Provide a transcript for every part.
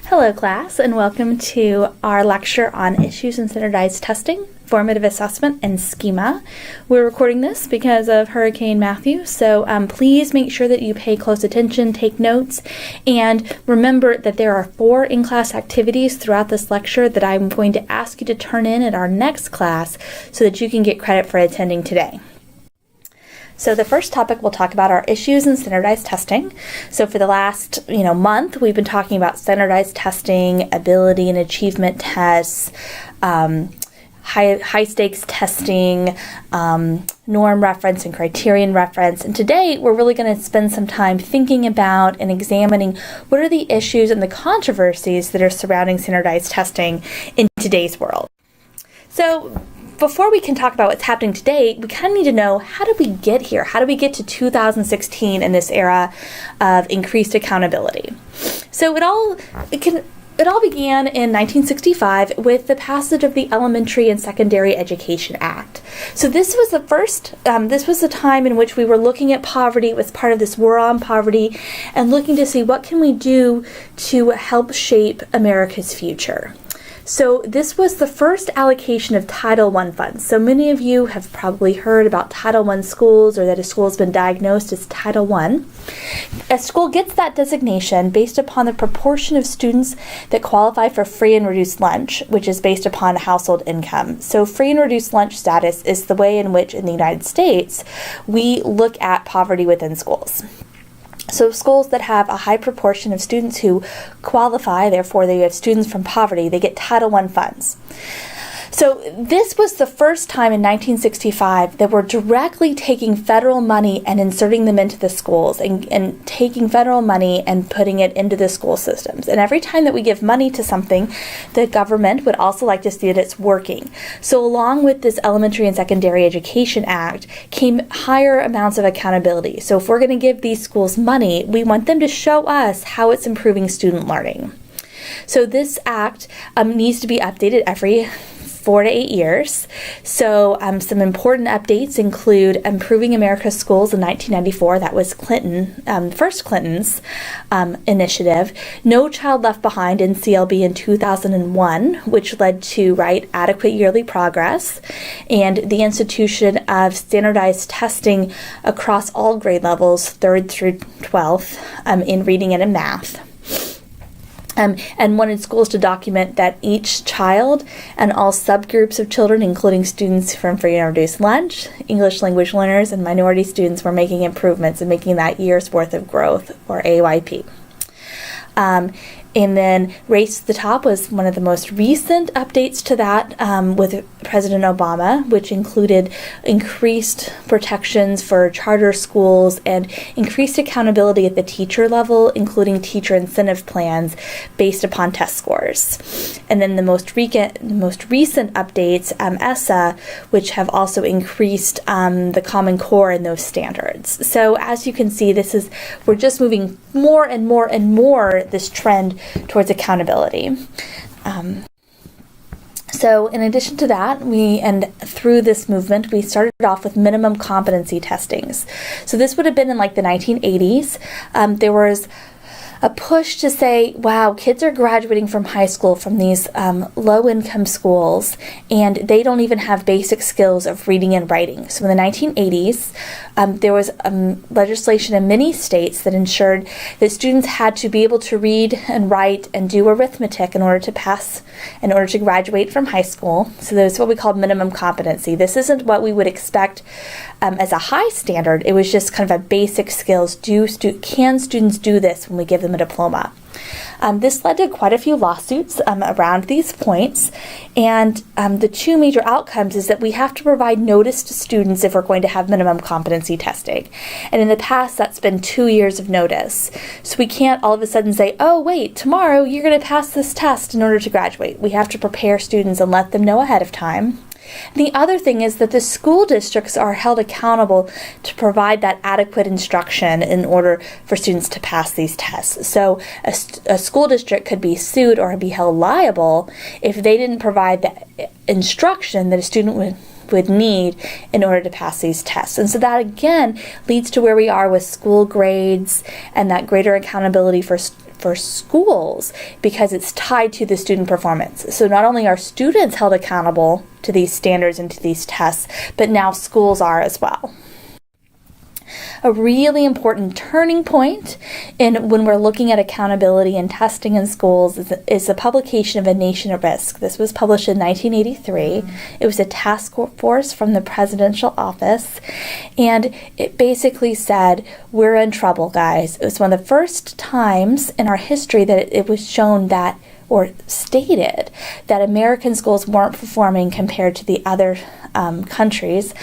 Hello class, and welcome to our lecture on issues in standardized testing, formative assessment, and schema. We're recording this because of Hurricane Matthew, so please make sure that you pay close attention, take notes, and remember that there are 4 in-class activities throughout this lecture that I'm going to ask you to turn in at our next class so that you can get credit for attending today. So the first topic we'll talk about are issues in standardized testing. So for the last month, we've been talking about standardized testing, ability and achievement tests, high stakes testing, norm reference and criterion reference. And today we're really going to spend some time thinking about and examining what are the issues and the controversies that are surrounding standardized testing in today's world. So before we can talk about what's happening today, we kind of need to know, how did we get here? How did we get to 2016 in this era of increased accountability? So it all began in 1965 with the passage of the Elementary and Secondary Education Act. So this was the time in which we were looking at poverty. It was part of this war on poverty and looking to see what can we do to help shape America's future. So this was the first allocation of Title I funds. So many of you have probably heard about Title I schools, or that a school has been diagnosed as Title I. A school gets that designation based upon the proportion of students that qualify for free and reduced lunch, which is based upon household income. So free and reduced lunch status is the way in which in the United States we look at poverty within schools. So schools that have a high proportion of students who qualify, therefore they have students from poverty, they get Title I funds. So this was the first time in 1965 that we're directly taking federal money and inserting them into the schools and taking federal money and putting it into the school systems. And every time that we give money to something, the government would also like to see that it's working. So along with this Elementary and Secondary Education Act came higher amounts of accountability. So if we're going to give these schools money, we want them to show us how it's improving student learning. So this act needs to be updated every 4 to 8 years. So some important updates include improving America's schools in 1994. That was first Clinton's initiative. No Child Left Behind in CLB in 2001, which led to adequate yearly progress, and the institution of standardized testing across all grade levels, 3rd through 12th, in reading and in math. And wanted schools to document that each child and all subgroups of children, including students from free and reduced lunch, English language learners, and minority students, were making improvements and making that year's worth of growth, or AYP. And then Race to the Top was one of the most recent updates to that with President Obama, which included increased protections for charter schools and increased accountability at the teacher level, including teacher incentive plans based upon test scores. And then the most recent updates, ESSA, which have also increased the Common Core in those standards. So as you can see, we're just moving more and more and more this trend towards accountability. So in addition to that, through this movement, we started off with minimum competency testings. So this would have been in the 1980s. There was a push to say, wow, kids are graduating from high school from these low-income schools, and they don't even have basic skills of reading and writing. So in the 1980s, there was legislation in many states that ensured that students had to be able to read and write and do arithmetic in order to graduate from high school. So that's what we call minimum competency. This isn't what we would expect as a high standard. It was just kind of a basic skills. Can students do this when we give them a diploma? This led to quite a few lawsuits around these points, and the 2 major outcomes is that we have to provide notice to students if we're going to have minimum competency testing. And in the past, that's been 2 years of notice. So we can't all of a sudden say, oh wait, tomorrow you're going to pass this test in order to graduate. We have to prepare students and let them know ahead of time. The other thing is that the school districts are held accountable to provide that adequate instruction in order for students to pass these tests. So a school district could be sued or be held liable if they didn't provide the instruction that a student would need in order to pass these tests. And so that again leads to where we are with school grades and that greater accountability for for schools because it's tied to the student performance. So not only are students held accountable to these standards and to these tests, but now schools are as well. A really important turning point in when we're looking at accountability and testing in schools is the publication of A Nation at Risk. This was published in 1983. It was a task force from the presidential office, and it basically said, we're in trouble, guys. It was one of the first times in our history that it was shown that, or stated, that American schools weren't performing compared to the other countries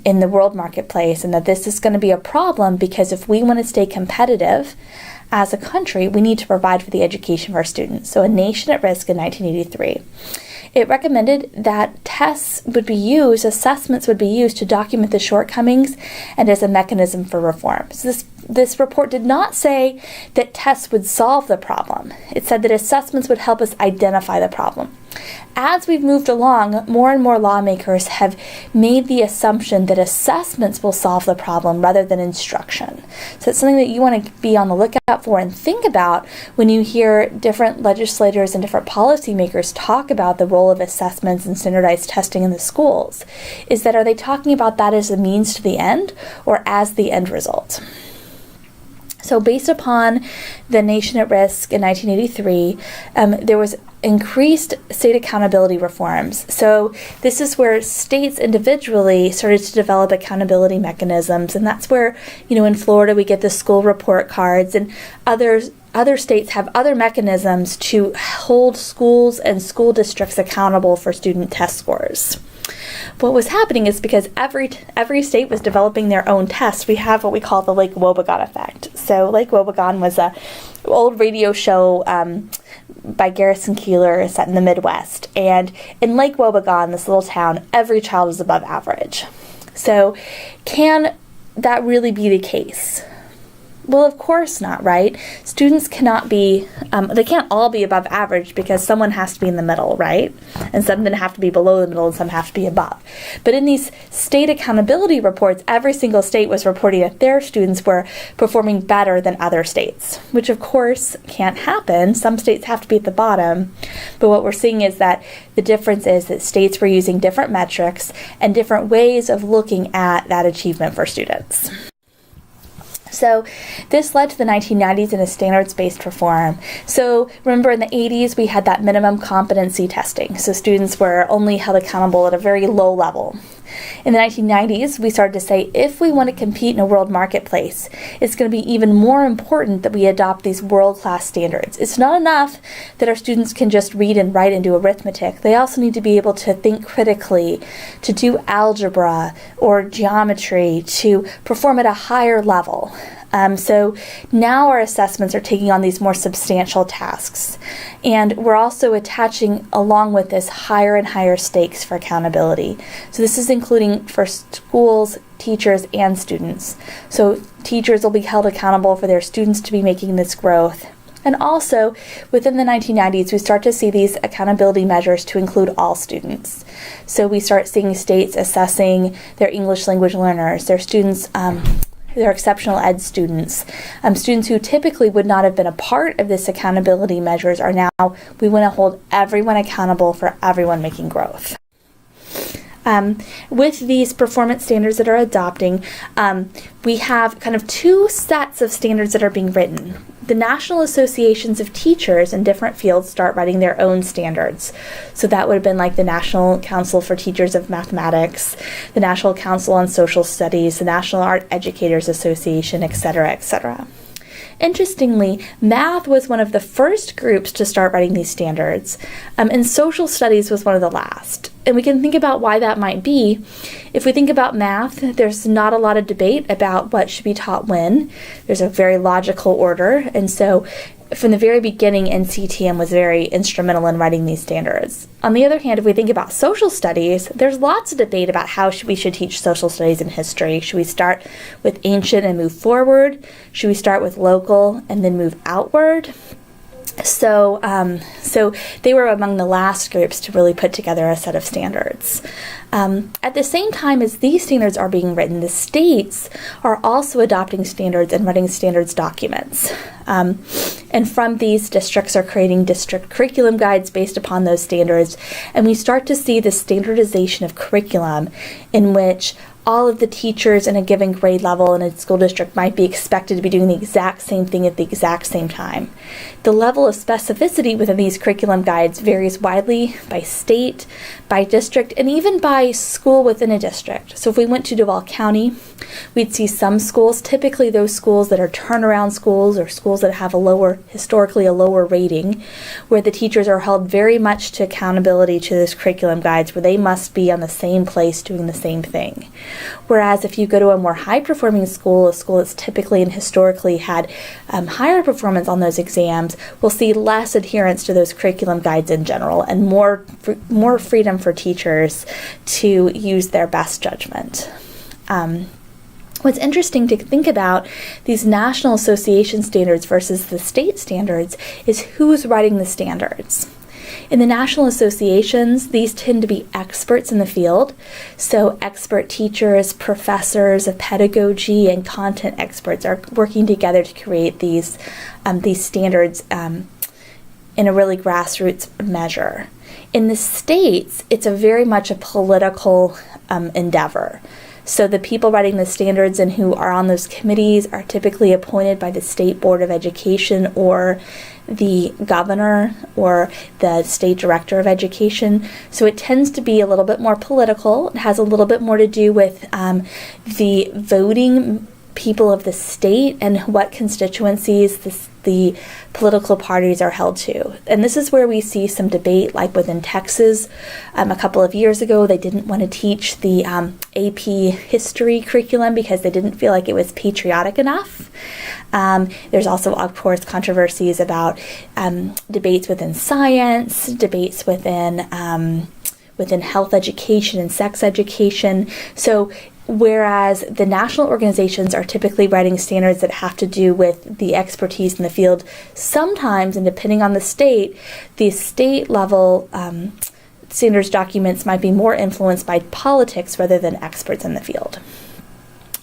in the world marketplace, and that this is going to be a problem because if we want to stay competitive as a country, we need to provide for the education of our students. So A Nation at Risk in 1983. It recommended that tests would be used, assessments would be used to document the shortcomings and as a mechanism for reform. So this report did not say that tests would solve the problem. It said that assessments would help us identify the problem. As we've moved along, more and more lawmakers have made the assumption that assessments will solve the problem rather than instruction. So it's something that you want to be on the lookout for and think about when you hear different legislators and different policymakers talk about the role of assessments and standardized testing in the schools. Is that, are they talking about that as a means to the end or as the end result? So based upon the Nation at Risk in 1983, there was increased state accountability reforms. So this is where states individually started to develop accountability mechanisms, and that's where, in Florida we get the school report cards, and other states have other mechanisms to hold schools and school districts accountable for student test scores. What was happening is because every state was developing their own tests, we have what we call the Lake Wobegon effect. So Lake Wobegon was an old radio show by Garrison Keillor set in the Midwest. And in Lake Wobegon, this little town, every child is above average. So can that really be the case? Well, of course not, right? Students cannot be, they can't all be above average because someone has to be in the middle, right? And some then have to be below the middle and some have to be above. But in these state accountability reports, every single state was reporting that their students were performing better than other states, which of course can't happen. Some states have to be at the bottom. But what we're seeing is that the difference is that states were using different metrics and different ways of looking at that achievement for students. So this led to the 1990s in a standards-based reform. So remember in the 80s, we had that minimum competency testing. So students were only held accountable at a very low level. In the 1990s, we started to say, if we want to compete in a world marketplace, it's going to be even more important that we adopt these world-class standards. It's not enough that our students can just read and write and do arithmetic. They also need to be able to think critically, to do algebra or geometry, to perform at a higher level. So now our assessments are taking on these more substantial tasks. And we're also attaching along with this higher and higher stakes for accountability. So this is including for schools, teachers, and students. So teachers will be held accountable for their students to be making this growth. And also, within the 1990s, we start to see these accountability measures to include all students. So we start seeing states assessing their English language learners, their students, their exceptional ed students, students who typically would not have been a part of this accountability measures are now, we want to hold everyone accountable for everyone making growth. With these performance standards that are adopting, we have kind of two sets of standards that are being written. The national associations of teachers in different fields start writing their own standards. So that would have been like the National Council for Teachers of Mathematics, the National Council on Social Studies, the National Art Educators Association, etc., etc. Interestingly, math was one of the first groups to start writing these standards, and social studies was one of the last. And we can think about why that might be. If we think about math, there's not a lot of debate about what should be taught when. There's a very logical order, and so from the very beginning, NCTM was very instrumental in writing these standards. On the other hand, if we think about social studies, there's lots of debate about how we should teach social studies and history. Should we start with ancient and move forward? Should we start with local and then move outward? So So they were among the last groups to really put together a set of standards. At the same time as these standards are being written, the states are also adopting standards and writing standards documents. And from these, districts are creating district curriculum guides based upon those standards. And we start to see the standardization of curriculum in which all of the teachers in a given grade level in a school district might be expected to be doing the exact same thing at the exact same time. The level of specificity within these curriculum guides varies widely by state, by district, and even by school within a district. So if we went to Duval County, we'd see some schools, typically those schools that are turnaround schools or schools that have historically a lower rating, where the teachers are held very much to accountability to those curriculum guides, where they must be on the same place doing the same thing. Whereas if you go to a more high-performing school, a school that's typically and historically had higher performance on those exams, we'll see less adherence to those curriculum guides in general and more freedom for teachers to use their best judgment. What's interesting to think about these national association standards versus the state standards is who's writing the standards. In the national associations, these tend to be experts in the field, so expert teachers, professors of pedagogy, and content experts are working together to create these standards in a really grassroots measure. In the states, it's very much a political endeavor. So the people writing the standards and who are on those committees are typically appointed by the State Board of Education or the governor or the state director of education. So it tends to be a little bit more political. It has a little bit more to do with the voting people of the state and what constituencies the political parties are held to. And this is where we see some debate, like within Texas. A couple of years ago, they didn't want to teach the AP history curriculum because they didn't feel like it was patriotic enough. There's also, of course, controversies about debates within science, debates within health education and sex education. So whereas the national organizations are typically writing standards that have to do with the expertise in the field, sometimes, and depending on the state level standards documents might be more influenced by politics rather than experts in the field.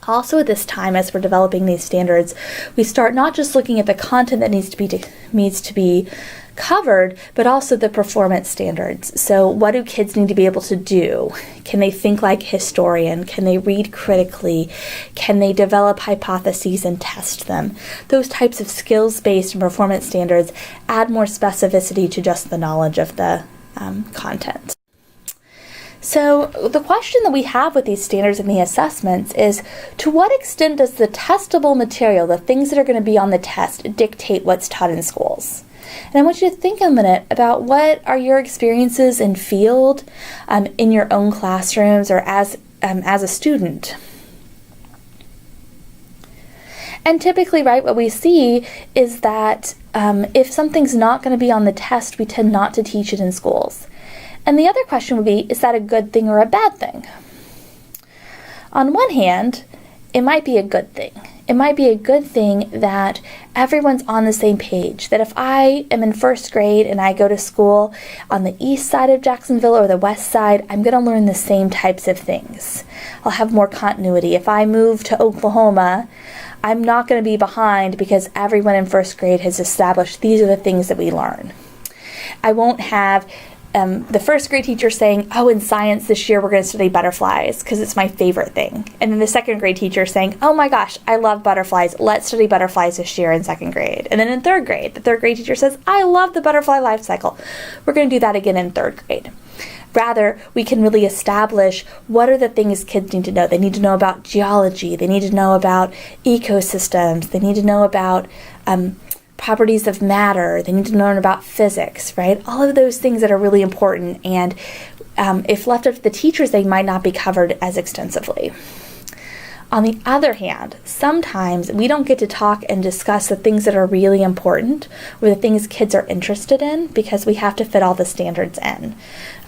Also at this time, as we're developing these standards, we start not just looking at the content that needs to be covered, but also the performance standards. So what do kids need to be able to do? Can they think like a historian? Can they read critically? Can they develop hypotheses and test them? Those types of skills-based and performance standards add more specificity to just the knowledge of the content. So the question that we have with these standards and the assessments is, to what extent does the testable material, the things that are going to be on the test, dictate what's taught in schools? And I want you to think a minute about what are your experiences in field, in your own classrooms, or as a student. And typically, right, what we see is that if something's not going to be on the test, we tend not to teach it in schools. And the other question would be, is that a good thing or a bad thing? On one hand, it might be a good thing. It might be a good thing that everyone's on the same page, that if I am in first grade and I go to school on the east side of Jacksonville or the west side, I'm going to learn the same types of things. I'll have more continuity. If I move to Oklahoma, I'm not going to be behind because everyone in first grade has established these are the things that we learn. I won't have the first grade teacher saying, oh, in science this year we're going to study butterflies because it's my favorite thing. And then the second grade teacher saying, oh my gosh, I love butterflies. Let's study butterflies this year in second grade. And then in third grade, the third grade teacher says, I love the butterfly life cycle. We're going to do that again in third grade. Rather, we can really establish what are the things kids need to know. They need to know about geology. They need to know about ecosystems. They need to know about properties of matter. They need to learn about physics, right? All of those things that are really important, and if left up to the teachers, they might not be covered as extensively. On the other hand, sometimes we don't get to talk and discuss the things that are really important or the things kids are interested in because we have to fit all the standards in.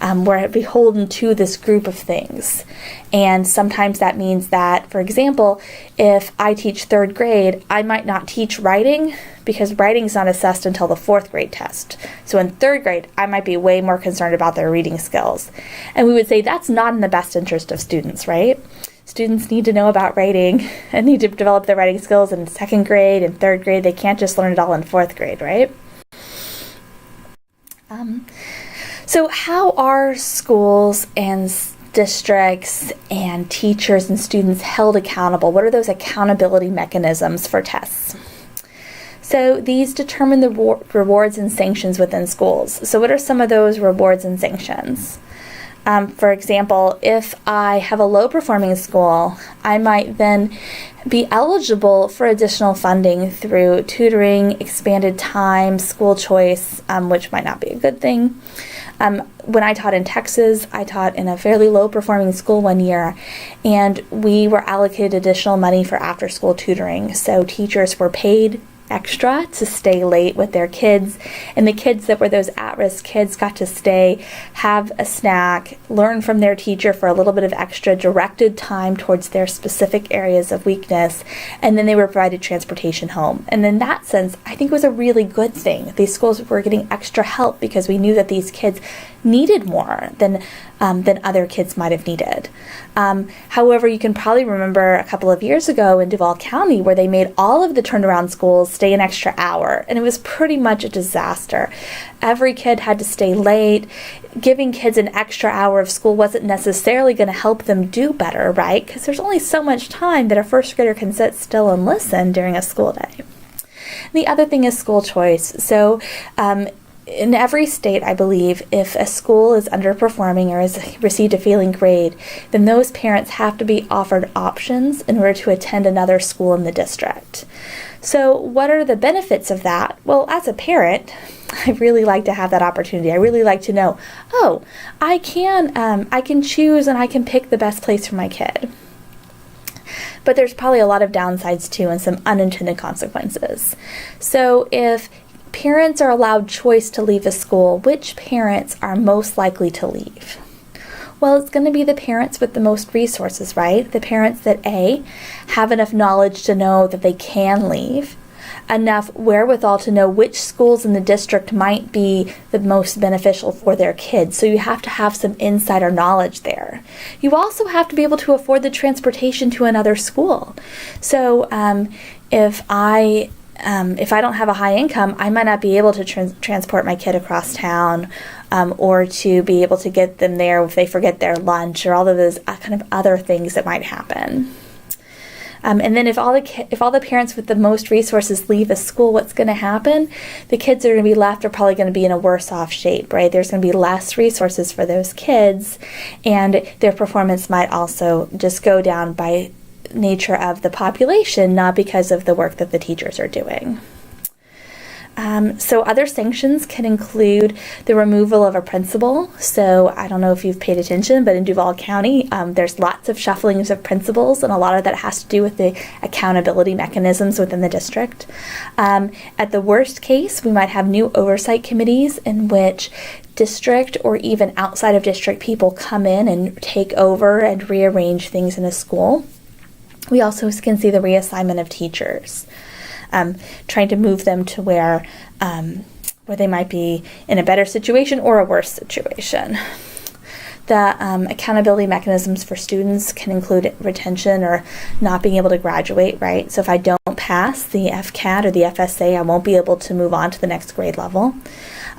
We're beholden to this group of things. And sometimes that means that, for example, if I teach third grade, I might not teach writing because writing is not assessed until the fourth grade test. So in third grade, I might be way more concerned about their reading skills. And we would say that's not in the best interest of students, right? Students need to know about writing and need to develop their writing skills in second grade and third grade. They can't just learn it all in fourth grade, right? So how are schools and districts and teachers and students held accountable? What are those accountability mechanisms for tests? So these determine the rewards and sanctions within schools. So what are some of those rewards and sanctions? For example, if I have a low-performing school, I might then be eligible for additional funding through tutoring, expanded time, school choice, which might not be a good thing. When I taught in Texas, I taught in a fairly low-performing school one year, and we were allocated additional money for after-school tutoring. So teachers were paid extra to stay late with their kids, and the kids that were those at-risk kids got to stay, have a snack, learn from their teacher for a little bit of extra directed time towards their specific areas of weakness, and then they were provided transportation home. And in that sense, I think it was a really good thing. These schools were getting extra help because we knew that these kids needed more than other kids might have needed. However, you can probably remember a couple of years ago in Duval County where they made all of the turnaround schools stay an extra hour, and it was pretty much a disaster. Every kid had to stay late. Giving kids an extra hour of school wasn't necessarily going to help them do better, right? Because there's only so much time that a first grader can sit still and listen during a school day. The other thing is school choice. So in every state, I believe, if a school is underperforming or has received a failing grade, then those parents have to be offered options in order to attend another school in the district. So what are the benefits of that? Well, as a parent, I really like to have that opportunity. I really like to know, oh, I can choose and I can pick the best place for my kid. But there's probably a lot of downsides too and some unintended consequences. So if parents are allowed choice to leave a school, which parents are most likely to leave? Well, it's going to be the parents with the most resources, right? The parents that A, have enough knowledge to know that they can leave, enough wherewithal to know which schools in the district might be the most beneficial for their kids. So you have to have some insider knowledge there. You also have to be able to afford the transportation to another school. So if I don't have a high income, I might not be able to transport my kid across town or to be able to get them there if they forget their lunch or all of those kind of other things that might happen. And then if all the parents with the most resources leave a school, what's going to happen? The kids that are going to be left are probably going to be in a worse off shape, right? There's going to be less resources for those kids, and their performance might also just go down by nature of the population, not because of the work that the teachers are doing. So other sanctions can include the removal of a principal. So I don't know if you've paid attention, but in Duval County, there's lots of shufflings of principals, and a lot of that has to do with the accountability mechanisms within the district. At the worst case, we might have new oversight committees in which district or even outside of district people come in and take over and rearrange things in a school. We also can see the reassignment of teachers, trying to move them to where they might be in a better situation or a worse situation. The accountability mechanisms for students can include retention or not being able to graduate, right? So if I don't pass the FCAT or the FSA, I won't be able to move on to the next grade level.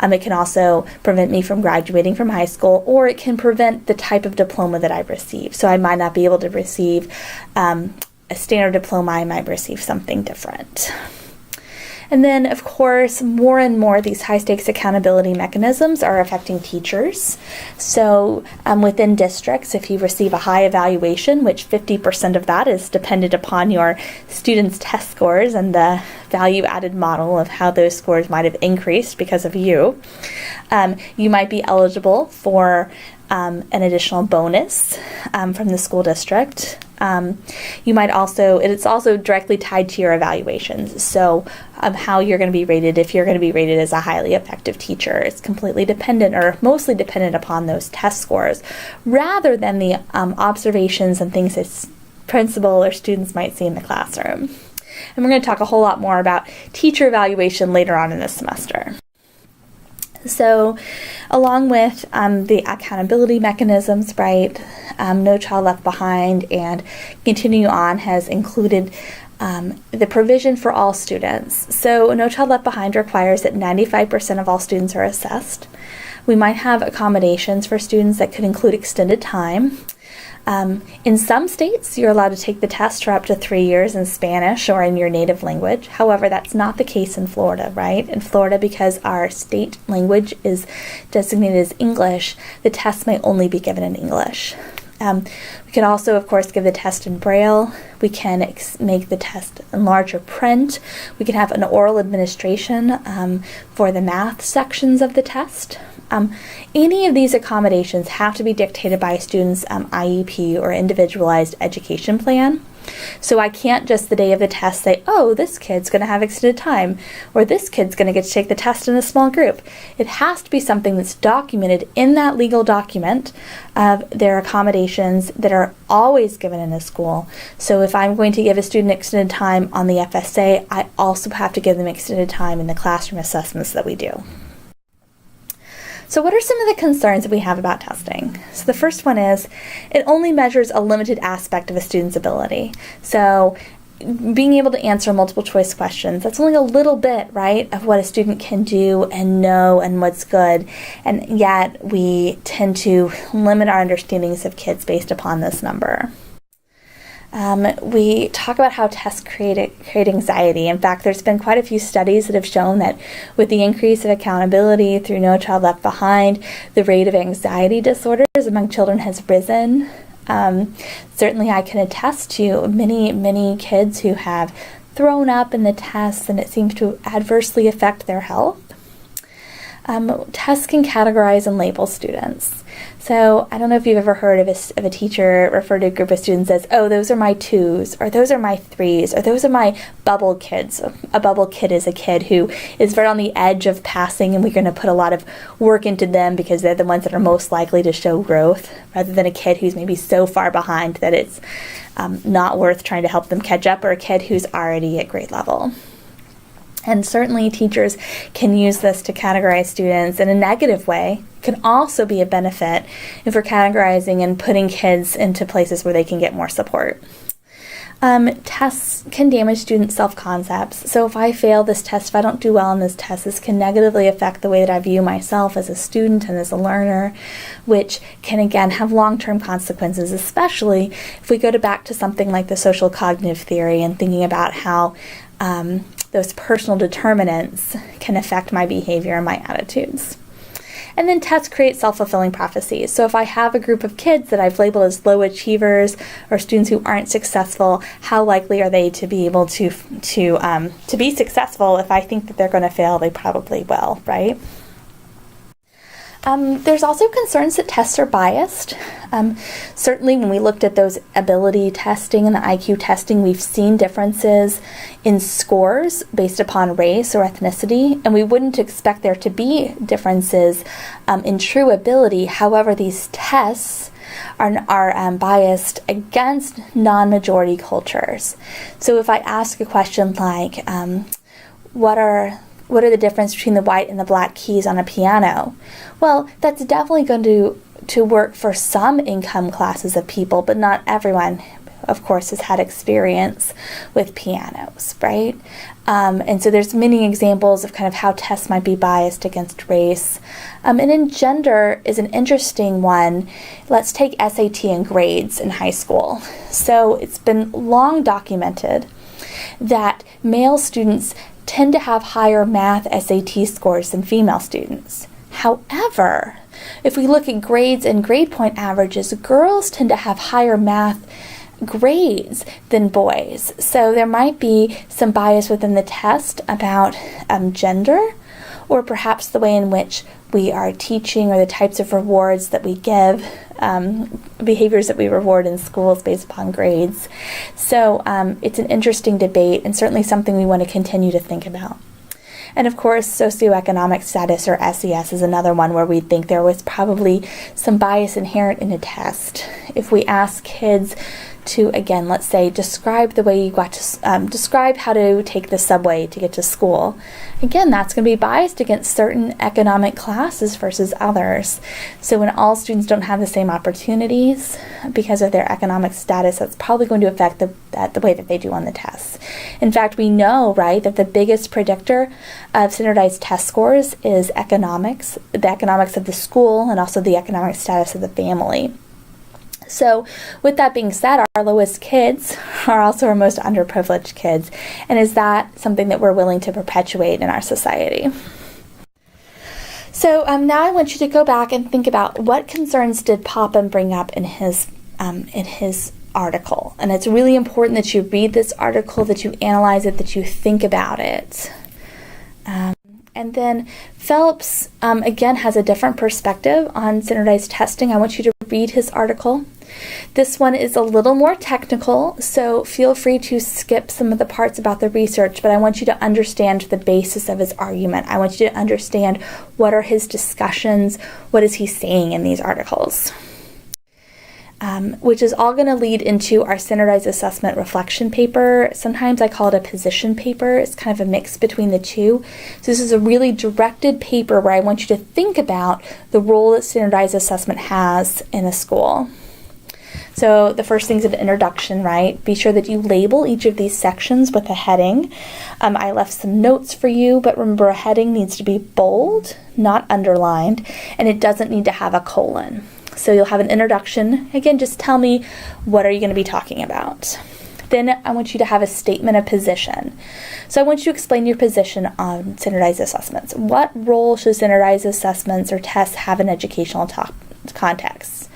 It can also prevent me from graduating from high school, or it can prevent the type of diploma that I receive. So I might not be able to receive a standard diploma. I might receive something different. And then, of course, more and more these high-stakes accountability mechanisms are affecting teachers. So within districts, if you receive a high evaluation, which 50% of that is dependent upon your students' test scores and the value-added model of how those scores might have increased because of you, you might be eligible for an additional bonus from the school district. It's also directly tied to your evaluations. So how you're going to be rated, if you're going to be rated as a highly effective teacher, it's completely dependent or mostly dependent upon those test scores rather than the observations and things that principal or students might see in the classroom. And we're going to talk a whole lot more about teacher evaluation later on in this semester. So along with the accountability mechanisms, right, No Child Left Behind and Continue On has included the provision for all students. So No Child Left Behind requires that 95% of all students are assessed. We might have accommodations for students that could include extended time. In some states, you're allowed to take the test for up to 3 years in Spanish or in your native language. However, that's not the case in Florida, right? In Florida, because our state language is designated as English, the test may only be given in English. We can also, of course, give the test in Braille. We can make the test in larger print. We can have an oral administration for the math sections of the test. Any of these accommodations have to be dictated by a student's IEP or individualized education plan. So I can't just the day of the test say, oh, this kid's going to have extended time, or this kid's going to get to take the test in a small group. It has to be something that's documented in that legal document of their accommodations that are always given in a school. So if I'm going to give a student extended time on the FSA, I also have to give them extended time in the classroom assessments that we do. So what are some of the concerns that we have about testing? So the first one is it only measures a limited aspect of a student's ability. So being able to answer multiple choice questions, that's only a little bit, right, of what a student can do and know and what's good. And yet we tend to limit our understandings of kids based upon this number. We talk about how tests create anxiety. In fact, there's been quite a few studies that have shown that with the increase of accountability through No Child Left Behind, the rate of anxiety disorders among children has risen. Certainly I can attest to many kids who have thrown up in the tests, and it seems to adversely affect their health. Tests can categorize and label students. So I don't know if you've ever heard of a teacher refer to a group of students as, oh, those are my 2s, or those are my 3s, or those are my bubble kids. A bubble kid is a kid who is right on the edge of passing, and we're going to put a lot of work into them because they're the ones that are most likely to show growth, rather than a kid who's maybe so far behind that it's not worth trying to help them catch up, or a kid who's already at grade level. And certainly teachers can use this to categorize students in a negative way. It can also be a benefit if we're categorizing and putting kids into places where they can get more support. Tests can damage student self-concepts. So if I fail this test, if I don't do well on this test, this can negatively affect the way that I view myself as a student and as a learner, which can again have long-term consequences, especially if we go back to something like the social cognitive theory and thinking about how those personal determinants can affect my behavior and my attitudes. And then tests create self-fulfilling prophecies. So if I have a group of kids that I've labeled as low achievers or students who aren't successful, how likely are they to be able to be successful? If I think that they're going to fail, they probably will, right? There's also concerns that tests are biased. Certainly when we looked at those ability testing and the IQ testing, we've seen differences in scores based upon race or ethnicity, and we wouldn't expect there to be differences in true ability. However, these tests are biased against non-majority cultures. So if I ask a question like, what are the difference between the white and the black keys on a piano? Well, that's definitely going to work for some income classes of people, but not everyone, of course, has had experience with pianos, right? And so there's many examples of kind of how tests might be biased against race. And then gender is an interesting one. Let's take SAT and grades in high school. So it's been long documented that male students tend to have higher math SAT scores than female students. However, if we look at grades and grade point averages, girls tend to have higher math grades than boys. So there might be some bias within the test about gender, or perhaps the way in which we are teaching or the types of rewards that we give behaviors that we reward in schools based upon grades. So it's an interesting debate and certainly something we want to continue to think about. And of course, socioeconomic status, or SES, is another one where we think there was probably some bias inherent in a test. If we ask kids to, again, let's say, describe the way you got to, describe how to take the subway to get to school. Again, that's going to be biased against certain economic classes versus others. So when all students don't have the same opportunities because of their economic status, that's probably going to affect the way that they do on the tests. In fact, we know, right, that the biggest predictor of standardized test scores is economics, the economics of the school, and also the economic status of the family. So with that being said, our lowest kids are also our most underprivileged kids. And is that something that we're willing to perpetuate in our society? So now I want you to go back and think about what concerns did Popham bring up in his article. And it's really important that you read this article, that you analyze it, that you think about it. And then Phelps, again, has a different perspective on standardized testing. I want you to read his article. This one is a little more technical, so feel free to skip some of the parts about the research, but I want you to understand the basis of his argument. I want you to understand what are his discussions, what is he saying in these articles. Which is all going to lead into our standardized assessment reflection paper. Sometimes I call it a position paper. It's kind of a mix between the two. So this is a really directed paper where I want you to think about the role that standardized assessment has in a school. So the first thing is an introduction, right? Be sure that you label each of these sections with a heading. I left some notes for you, but remember, a heading needs to be bold, not underlined, and it doesn't need to have a colon. So you'll have an introduction. Again, just tell me, what are you going to be talking about? Then I want you to have a statement of position. So I want you to explain your position on standardized assessments. What role should standardized assessments or tests have in educational contexts?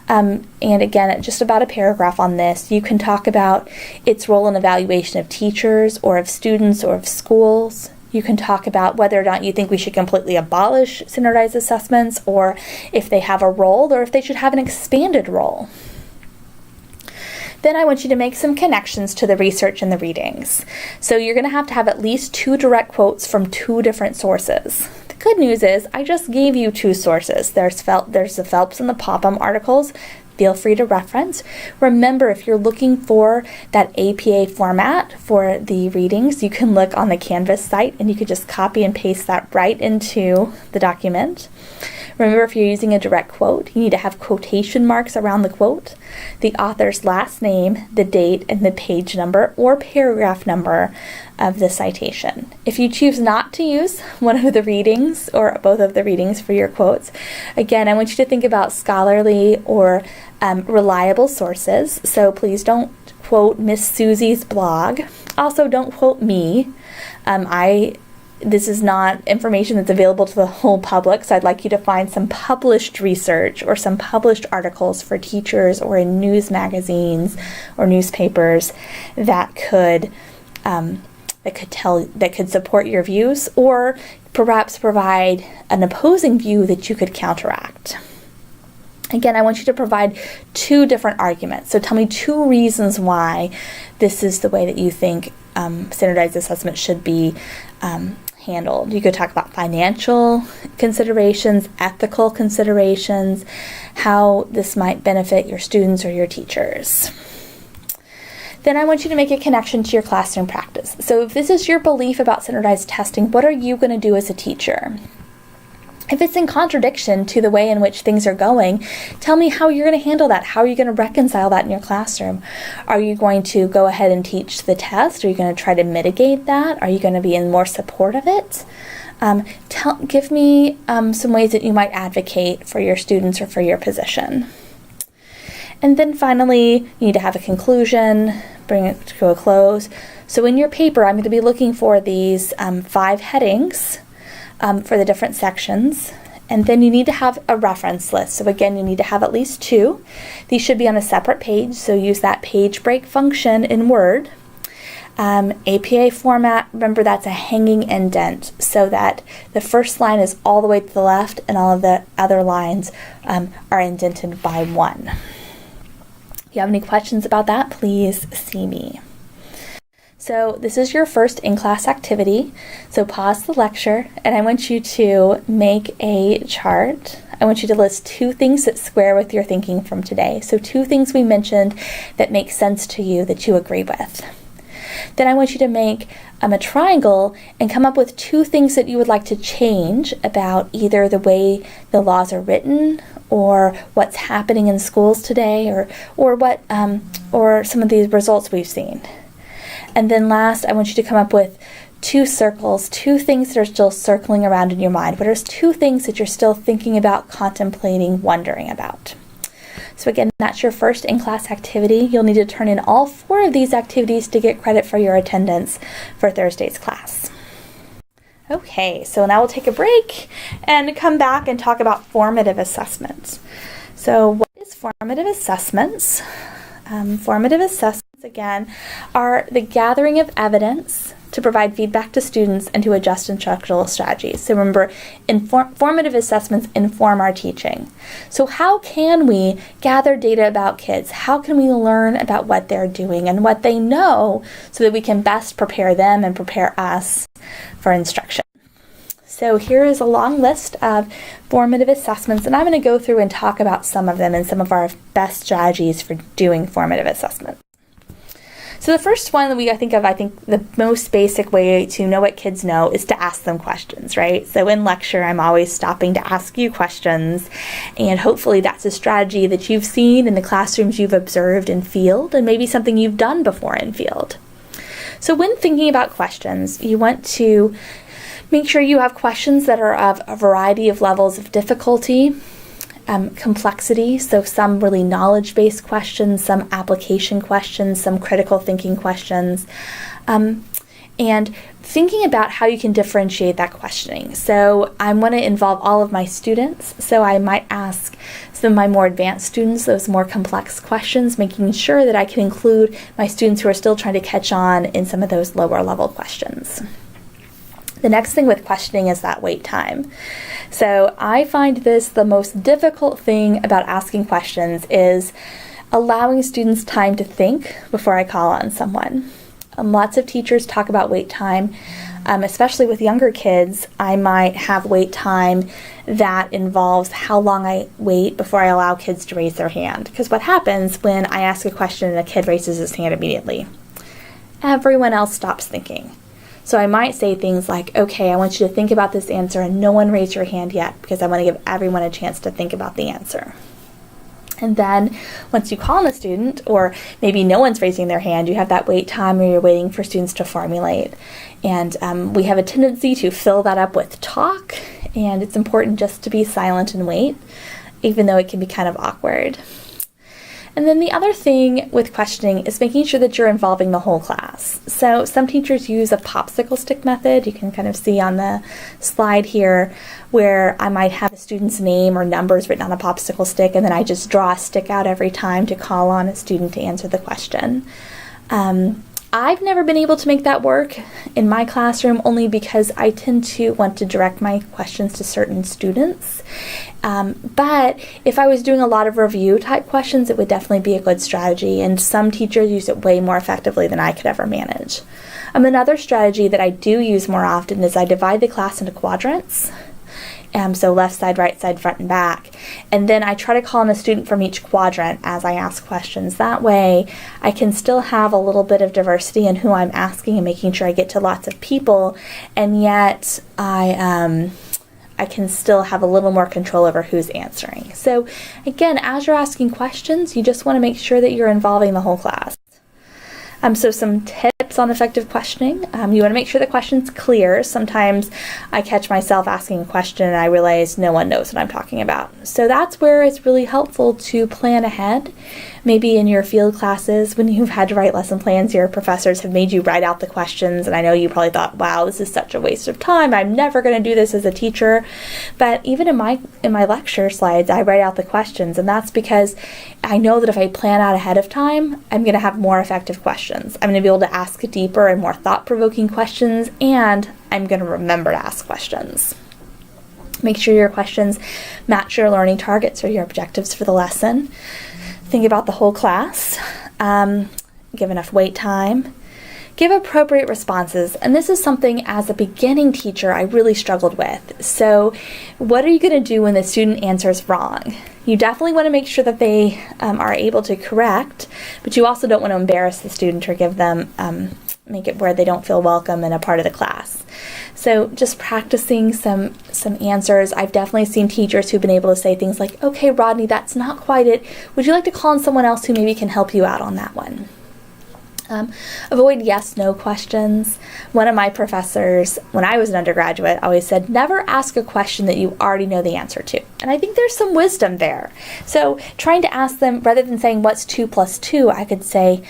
And again, just about a paragraph on this. You can talk about its role in evaluation of teachers or of students or of schools. You can talk about whether or not you think we should completely abolish standardized assessments, or if they have a role, or if they should have an expanded role. Then I want you to make some connections to the research and the readings. So you're going to have at least 2 direct quotes from 2 different sources. The good news is I just gave you 2 sources. There's the Phelps and the Popham articles. Feel free to reference. Remember, if you're looking for that APA format for the readings, you can look on the Canvas site and you could just copy and paste that right into the document. Remember, if you're using a direct quote, you need to have quotation marks around the quote, the author's last name, the date, and the page number or paragraph number of the citation. If you choose not to use one of the readings or both of the readings for your quotes, again, I want you to think about scholarly or reliable sources. So please don't quote Miss Susie's blog. Also, don't quote me. This is not information that's available to the whole public, so I'd like you to find some published research or some published articles for teachers or in news magazines or newspapers that could support your views, or perhaps provide an opposing view that you could counteract. Again, I want you to provide 2 different arguments. So tell me 2 reasons why this is the way that you think standardized assessment should be handled. You could talk about financial considerations, ethical considerations, how this might benefit your students or your teachers. Then I want you to make a connection to your classroom practice. So if this is your belief about standardized testing, what are you going to do as a teacher? If it's in contradiction to the way in which things are going, tell me how you're going to handle that. How are you going to reconcile that in your classroom? Are you going to go ahead and teach the test? Are you going to try to mitigate that? Are you going to be in more support of it? Give me some ways that you might advocate for your students or for your position. And then finally, you need to have a conclusion, bring it to a close. So in your paper, I'm going to be looking for these 5 headings for the different sections, and then you need to have a reference list. So again, you need to have at least 2. These should be on a separate page, so use that page break function in Word. APA format, remember that's a hanging indent, so that the first line is all the way to the left and all of the other lines are indented by 1. If you have any questions about that, please see me. So this is your first in-class activity. So pause the lecture and I want you to make a chart. I want you to list 2 things that square with your thinking from today. So 2 things we mentioned that make sense to you that you agree with. Then I want you to make a triangle and come up with 2 things that you would like to change about either the way the laws are written or what's happening in schools today or what or some of these results we've seen. And then last, I want you to come up with 2 circles, 2 things that are still circling around in your mind. What are 2 things that you're still thinking about, contemplating, wondering about? So again, that's your first in-class activity. You'll need to turn in all 4 of these activities to get credit for your attendance for Thursday's class. Okay, so now we'll take a break and come back and talk about formative assessments. So what is formative assessments? Formative assessments, again, are the gathering of evidence to provide feedback to students and to adjust instructional strategies. So remember, formative assessments inform our teaching. So how can we gather data about kids? How can we learn about what they're doing and what they know so that we can best prepare them and prepare us for instruction? So here is a long list of formative assessments, and I'm going to go through and talk about some of them and some of our best strategies for doing formative assessments. So the first one that I think the most basic way to know what kids know is to ask them questions, right? So in lecture, I'm always stopping to ask you questions, and hopefully that's a strategy that you've seen in the classrooms you've observed in field, and maybe something you've done before in field. So when thinking about questions, you want to make sure you have questions that are of a variety of levels of difficulty, complexity, so some really knowledge-based questions, some application questions, some critical thinking questions, and thinking about how you can differentiate that questioning. So I want to involve all of my students, so I might ask some of my more advanced students those more complex questions, making sure that I can include my students who are still trying to catch on in some of those lower level questions. The next thing with questioning is that wait time. So I find this the most difficult thing about asking questions is allowing students time to think before I call on someone. Lots of teachers talk about wait time, especially with younger kids. I might have wait time that involves how long I wait before I allow kids to raise their hand. Because what happens when I ask a question and a kid raises his hand immediately? Everyone else stops thinking. So I might say things like, okay, I want you to think about this answer and no one raise your hand yet because I want to give everyone a chance to think about the answer. And then once you call on a student, or maybe no one's raising their hand, you have that wait time where you're waiting for students to formulate. And we have a tendency to fill that up with talk, and it's important just to be silent and wait, even though it can be kind of awkward. And then the other thing with questioning is making sure that you're involving the whole class. So some teachers use a popsicle stick method. You can kind of see on the slide here where I might have a student's name or numbers written on a popsicle stick, and then I just draw a stick out every time to call on a student to answer the question. I've never been able to make that work in my classroom only because I tend to want to direct my questions to certain students. But if I was doing a lot of review type questions, it would definitely be a good strategy, and some teachers use it way more effectively than I could ever manage. Another strategy that I do use more often is I divide the class into quadrants. So left side, right side, front and back. And then I try to call on a student from each quadrant as I ask questions. That way I can still have a little bit of diversity in who I'm asking and making sure I get to lots of people, and yet I can still have a little more control over who's answering. So again, as you're asking questions, you just want to make sure that you're involving the whole class. So some tips on effective questioning. You want to make sure the question's clear. Sometimes I catch myself asking a question and I realize no one knows what I'm talking about. So that's where it's really helpful to plan ahead. Maybe in your field classes, when you've had to write lesson plans, your professors have made you write out the questions, and I know you probably thought, wow, this is such a waste of time. I'm never going to do this as a teacher. But even in my lecture slides, I write out the questions, and that's because I know that if I plan out ahead of time, I'm going to have more effective questions. I'm going to be able to ask deeper and more thought-provoking questions, and I'm going to remember to ask questions. Make sure your questions match your learning targets or your objectives for the lesson. Think about the whole class. Give enough wait time. Give appropriate responses. And this is something as a beginning teacher I really struggled with. So what are you going to do when the student answers wrong? You definitely want to make sure that they are able to correct, but you also don't want to embarrass the student or give them, make it where they don't feel welcome and a part of the class. So just practicing some answers. I've definitely seen teachers who've been able to say things like, okay, Rodney, that's not quite it. Would you like to call on someone else who maybe can help you out on that one? Avoid yes/no questions. One of my professors, when I was an undergraduate, always said, never ask a question that you already know the answer to. And I think there's some wisdom there. So trying to ask them, rather than saying, what's 2 + 2, I could say,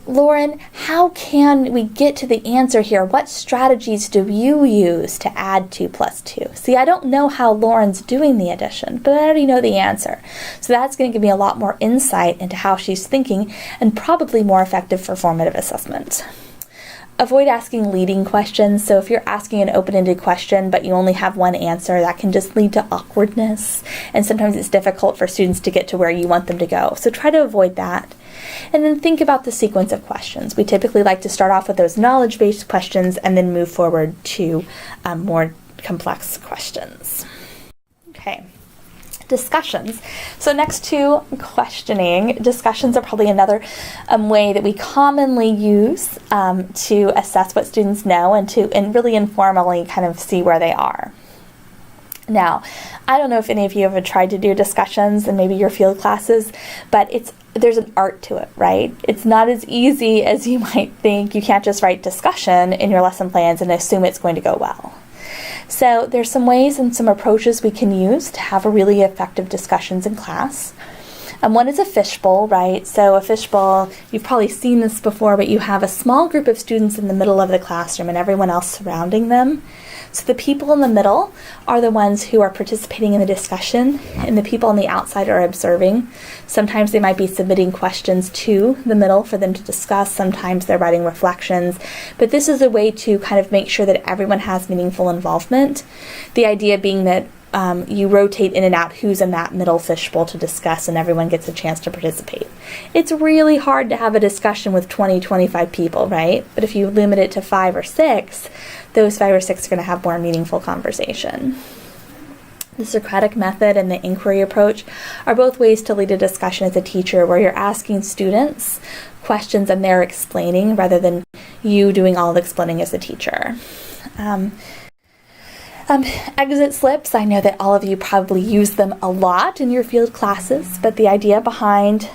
Lauren, how can we get to the answer here? What strategies do you use to add 2 + 2? See, I don't know how Lauren's doing the addition, but I already know the answer. So that's going to give me a lot more insight into how she's thinking and probably more effective for formative assessment. Avoid asking leading questions. So if you're asking an open-ended question, but you only have one answer, that can just lead to awkwardness. And sometimes it's difficult for students to get to where you want them to go. So try to avoid that. And then think about the sequence of questions. We typically like to start off with those knowledge-based questions and then move forward to more complex questions. Okay. Discussions. So next to questioning, discussions are probably another way that we commonly use to assess what students know and really informally kind of see where they are. Now, I don't know if any of you have tried to do discussions in maybe your field classes, but there's an art to it, right? It's not as easy as you might think. You can't just write discussion in your lesson plans and assume it's going to go well. So there's some ways and some approaches we can use to have a really effective discussions in class. One is a fishbowl, right? So a fishbowl, you've probably seen this before, but you have a small group of students in the middle of the classroom and everyone else surrounding them. So the people in the middle are the ones who are participating in the discussion, and the people on the outside are observing. Sometimes they might be submitting questions to the middle for them to discuss. Sometimes they're writing reflections. But this is a way to kind of make sure that everyone has meaningful involvement. The idea being that you rotate in and out who's in that middle fishbowl to discuss, and everyone gets a chance to participate. It's really hard to have a discussion with 20, 25 people, right? But if you limit it to 5 or 6, those 5 or 6 are going to have more meaningful conversation. The Socratic method and the inquiry approach are both ways to lead a discussion as a teacher, where you're asking students questions and they're explaining rather than you doing all the explaining as a teacher. Exit slips, I know that all of you probably use them a lot in your field classes, but the idea behind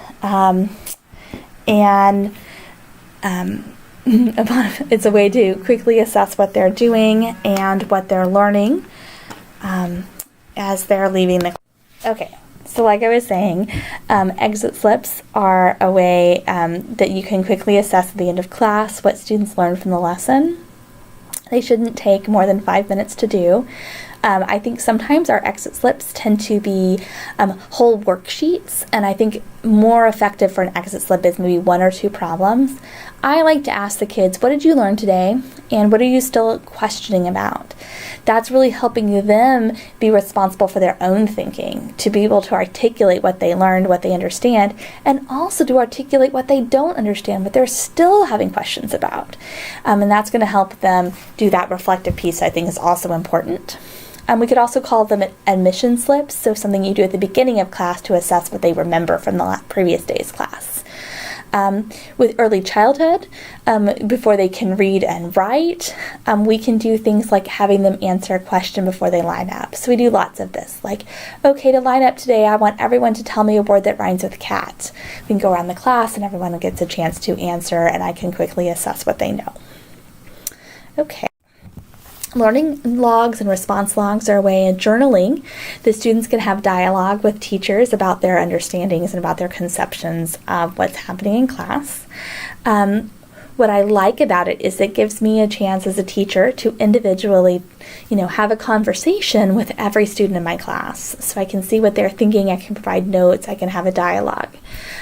it's a way to quickly assess what they're doing and what they're learning as they're leaving the class. Okay, so like I was saying, exit slips are a way that you can quickly assess at the end of class what students learned from the lesson. They shouldn't take more than 5 minutes to do. I think sometimes our exit slips tend to be whole worksheets, and I think more effective for an exit slip is maybe 1 or 2 problems. I like to ask the kids, what did you learn today, and what are you still questioning about? That's really helping them be responsible for their own thinking, to be able to articulate what they learned, what they understand, and also to articulate what they don't understand, but they're still having questions about. And that's going to help them do that reflective piece, I think, is also important. We could also call them admission slips, so something you do at the beginning of class to assess what they remember from the previous day's class. With early childhood, before they can read and write, we can do things like having them answer a question before they line up. So we do lots of this, like, okay, to line up today, I want everyone to tell me a word that rhymes with cat. We can go around the class and everyone gets a chance to answer, and I can quickly assess what they know. Okay. Learning logs and response logs are a way of journaling. The students can have dialogue with teachers about their understandings and about their conceptions of what's happening in class. What I like about it is it gives me a chance as a teacher to individually have a conversation with every student in my class so I can see what they're thinking. I can provide notes. I can have a dialogue.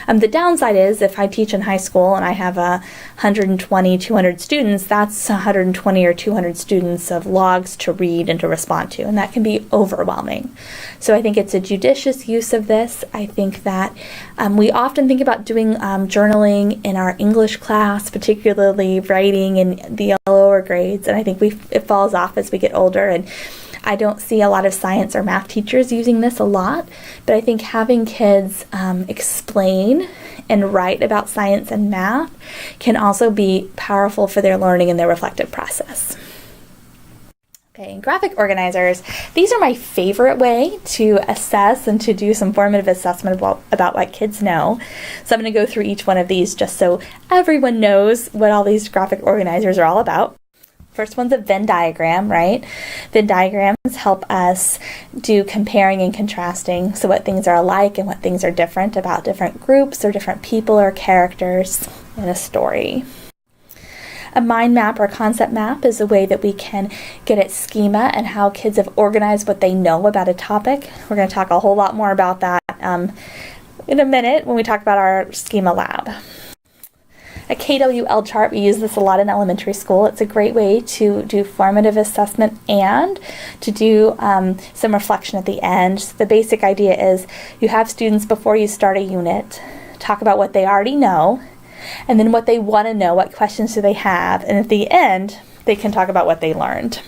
The downside is if I teach in high school and I have 120, 200 students, that's 120 or 200 students of logs to read and to respond to, and that can be overwhelming. So I think it's a judicious use of this. I think that we often think about doing journaling in our English class, particularly writing in the lower grades, and I think it falls off as we get older, and I don't see a lot of science or math teachers using this a lot, but I think having kids explain and write about science and math can also be powerful for their learning and their reflective process. Okay, and graphic organizers, these are my favorite way to assess and to do some formative assessment about what kids know. So I'm going to go through each one of these just so everyone knows what all these graphic organizers are all about. First one's a Venn diagram, right? Venn diagrams help us do comparing and contrasting, so what things are alike and what things are different about different groups or different people or characters in a story. A mind map or concept map is a way that we can get at schema and how kids have organized what they know about a topic. We're going to talk a whole lot more about that in a minute when we talk about our schema lab. A KWL chart, we use this a lot in elementary school. It's a great way to do formative assessment and to do some reflection at the end. So the basic idea is you have students before you start a unit talk about what they already know, and then what they want to know, what questions do they have, and at the end they can talk about what they learned.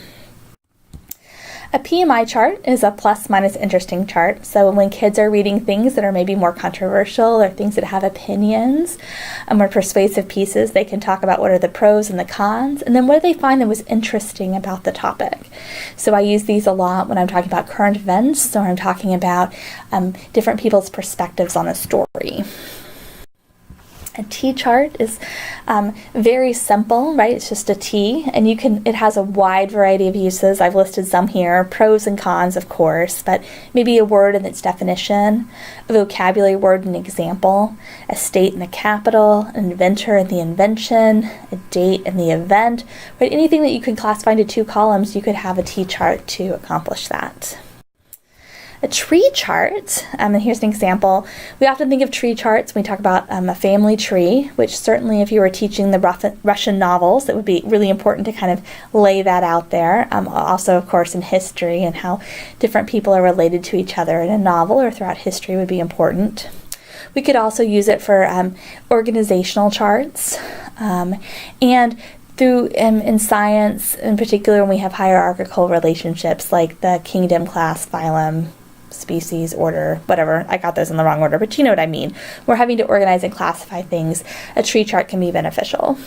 A PMI chart is a plus minus interesting chart. So when kids are reading things that are maybe more controversial or things that have opinions, more persuasive pieces, they can talk about what are the pros and the cons, and then what do they find that was interesting about the topic. So I use these a lot when I'm talking about current events, or I'm talking about different people's perspectives on a story. A T chart is very simple, right? It's just a T, and it has a wide variety of uses. I've listed some here, pros and cons, of course, but maybe a word and its definition, a vocabulary word and example, a state and the capital, an inventor and the invention, a date and the event, right? Anything that you can classify into 2 columns, you could have a T chart to accomplish that. A tree chart, and here's an example. We often think of tree charts when we talk about a family tree, which certainly if you were teaching the Russian novels, it would be really important to kind of lay that out there. Also, of course, in history and how different people are related to each other in a novel or throughout history would be important. We could also use it for organizational charts, and through in science, in particular when we have hierarchical relationships like the kingdom, class, phylum, species, order, whatever. I got those in the wrong order, but you know what I mean. We're having to organize and classify things. A tree chart can be beneficial.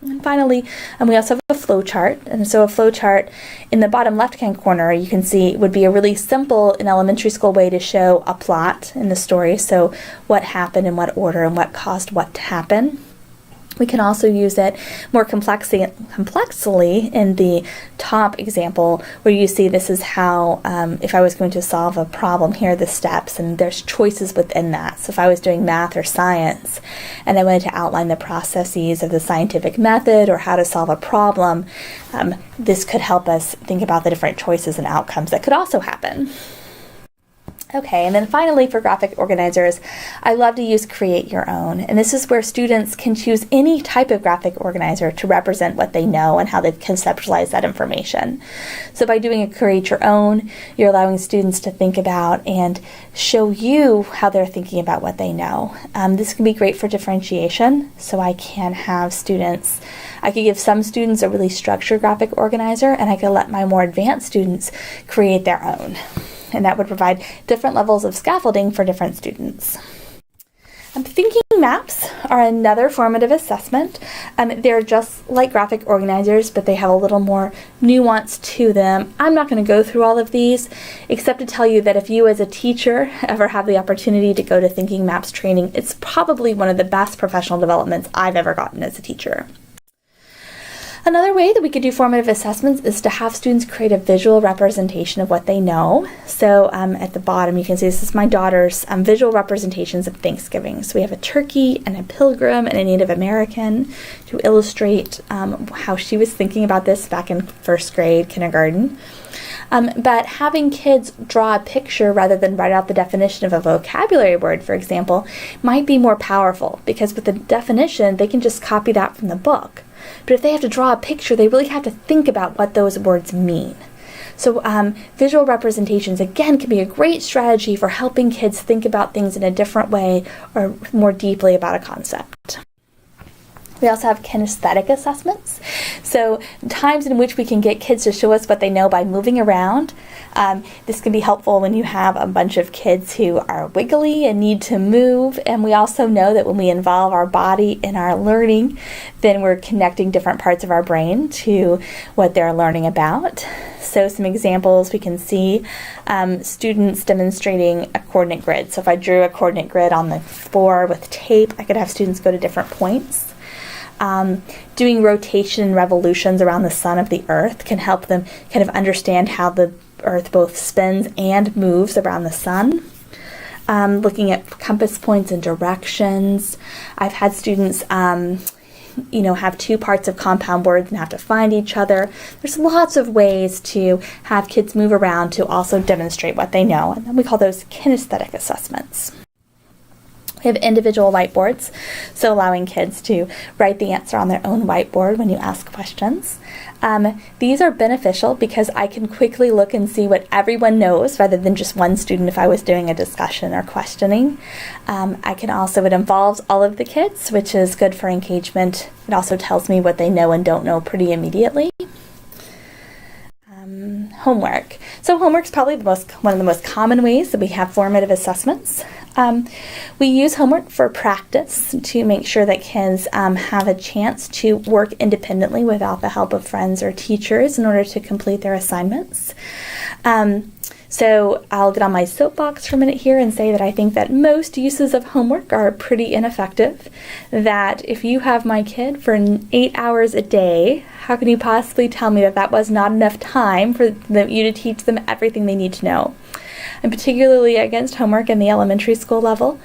And finally, we also have a flow chart. And so a flow chart in the bottom left-hand corner, you can see would be a really simple in elementary school way to show a plot in the story. So what happened in what order and what caused what to happen. We can also use it more complexly in the top example where you see this is how, if I was going to solve a problem, here are the steps, and there's choices within that. So if I was doing math or science and I wanted to outline the processes of the scientific method or how to solve a problem, this could help us think about the different choices and outcomes that could also happen. Okay, and then finally for graphic organizers, I love to use Create Your Own. And this is where students can choose any type of graphic organizer to represent what they know and how they conceptualize that information. So by doing a Create Your Own, you're allowing students to think about and show you how they're thinking about what they know. This can be great for differentiation. So I can have students, I could give some students a really structured graphic organizer, and I could let my more advanced students create their own. And that would provide different levels of scaffolding for different students. Thinking maps are another formative assessment. They're just like graphic organizers, but they have a little more nuance to them. I'm not going to go through all of these, except to tell you that if you as a teacher ever have the opportunity to go to Thinking Maps training, it's probably one of the best professional developments I've ever gotten as a teacher. Another way that we could do formative assessments is to have students create a visual representation of what they know. So at the bottom you can see this is my daughter's visual representations of Thanksgiving. So we have a turkey and a pilgrim and a Native American to illustrate how she was thinking about this back in first grade, kindergarten. But having kids draw a picture rather than write out the definition of a vocabulary word, for example, might be more powerful because with the definition, they can just copy that from the book. But if they have to draw a picture, they really have to think about what those words mean. So visual representations, again, can be a great strategy for helping kids think about things in a different way or more deeply about a concept. We also have kinesthetic assessments. So times in which we can get kids to show us what they know by moving around. This can be helpful when you have a bunch of kids who are wiggly and need to move. And we also know that when we involve our body in our learning, then we're connecting different parts of our brain to what they're learning about. So some examples we can see, students demonstrating a coordinate grid. So if I drew a coordinate grid on the floor with tape, I could have students go to different points. Doing rotation and revolutions around the sun of the earth can help them kind of understand how the earth both spins and moves around the sun. Looking at compass points and directions. I've had students have two parts of compound words and have to find each other. There's lots of ways to have kids move around to also demonstrate what they know, and then we call those kinesthetic assessments. We have individual whiteboards, so allowing kids to write the answer on their own whiteboard when you ask questions. These are beneficial because I can quickly look and see what everyone knows rather than just one student if I was doing a discussion or questioning. It involves all of the kids, which is good for engagement. It also tells me what they know and don't know pretty immediately. Homework. So homework's probably one of the most common ways that we have formative assessments. We use homework for practice to make sure that kids have a chance to work independently without the help of friends or teachers in order to complete their assignments. So I'll get on my soapbox for a minute here and say that I think that most uses of homework are pretty ineffective. That if you have my kid for 8 hours a day, how can you possibly tell me that that was not enough time for you to teach them everything they need to know? I'm particularly against homework in the elementary school level,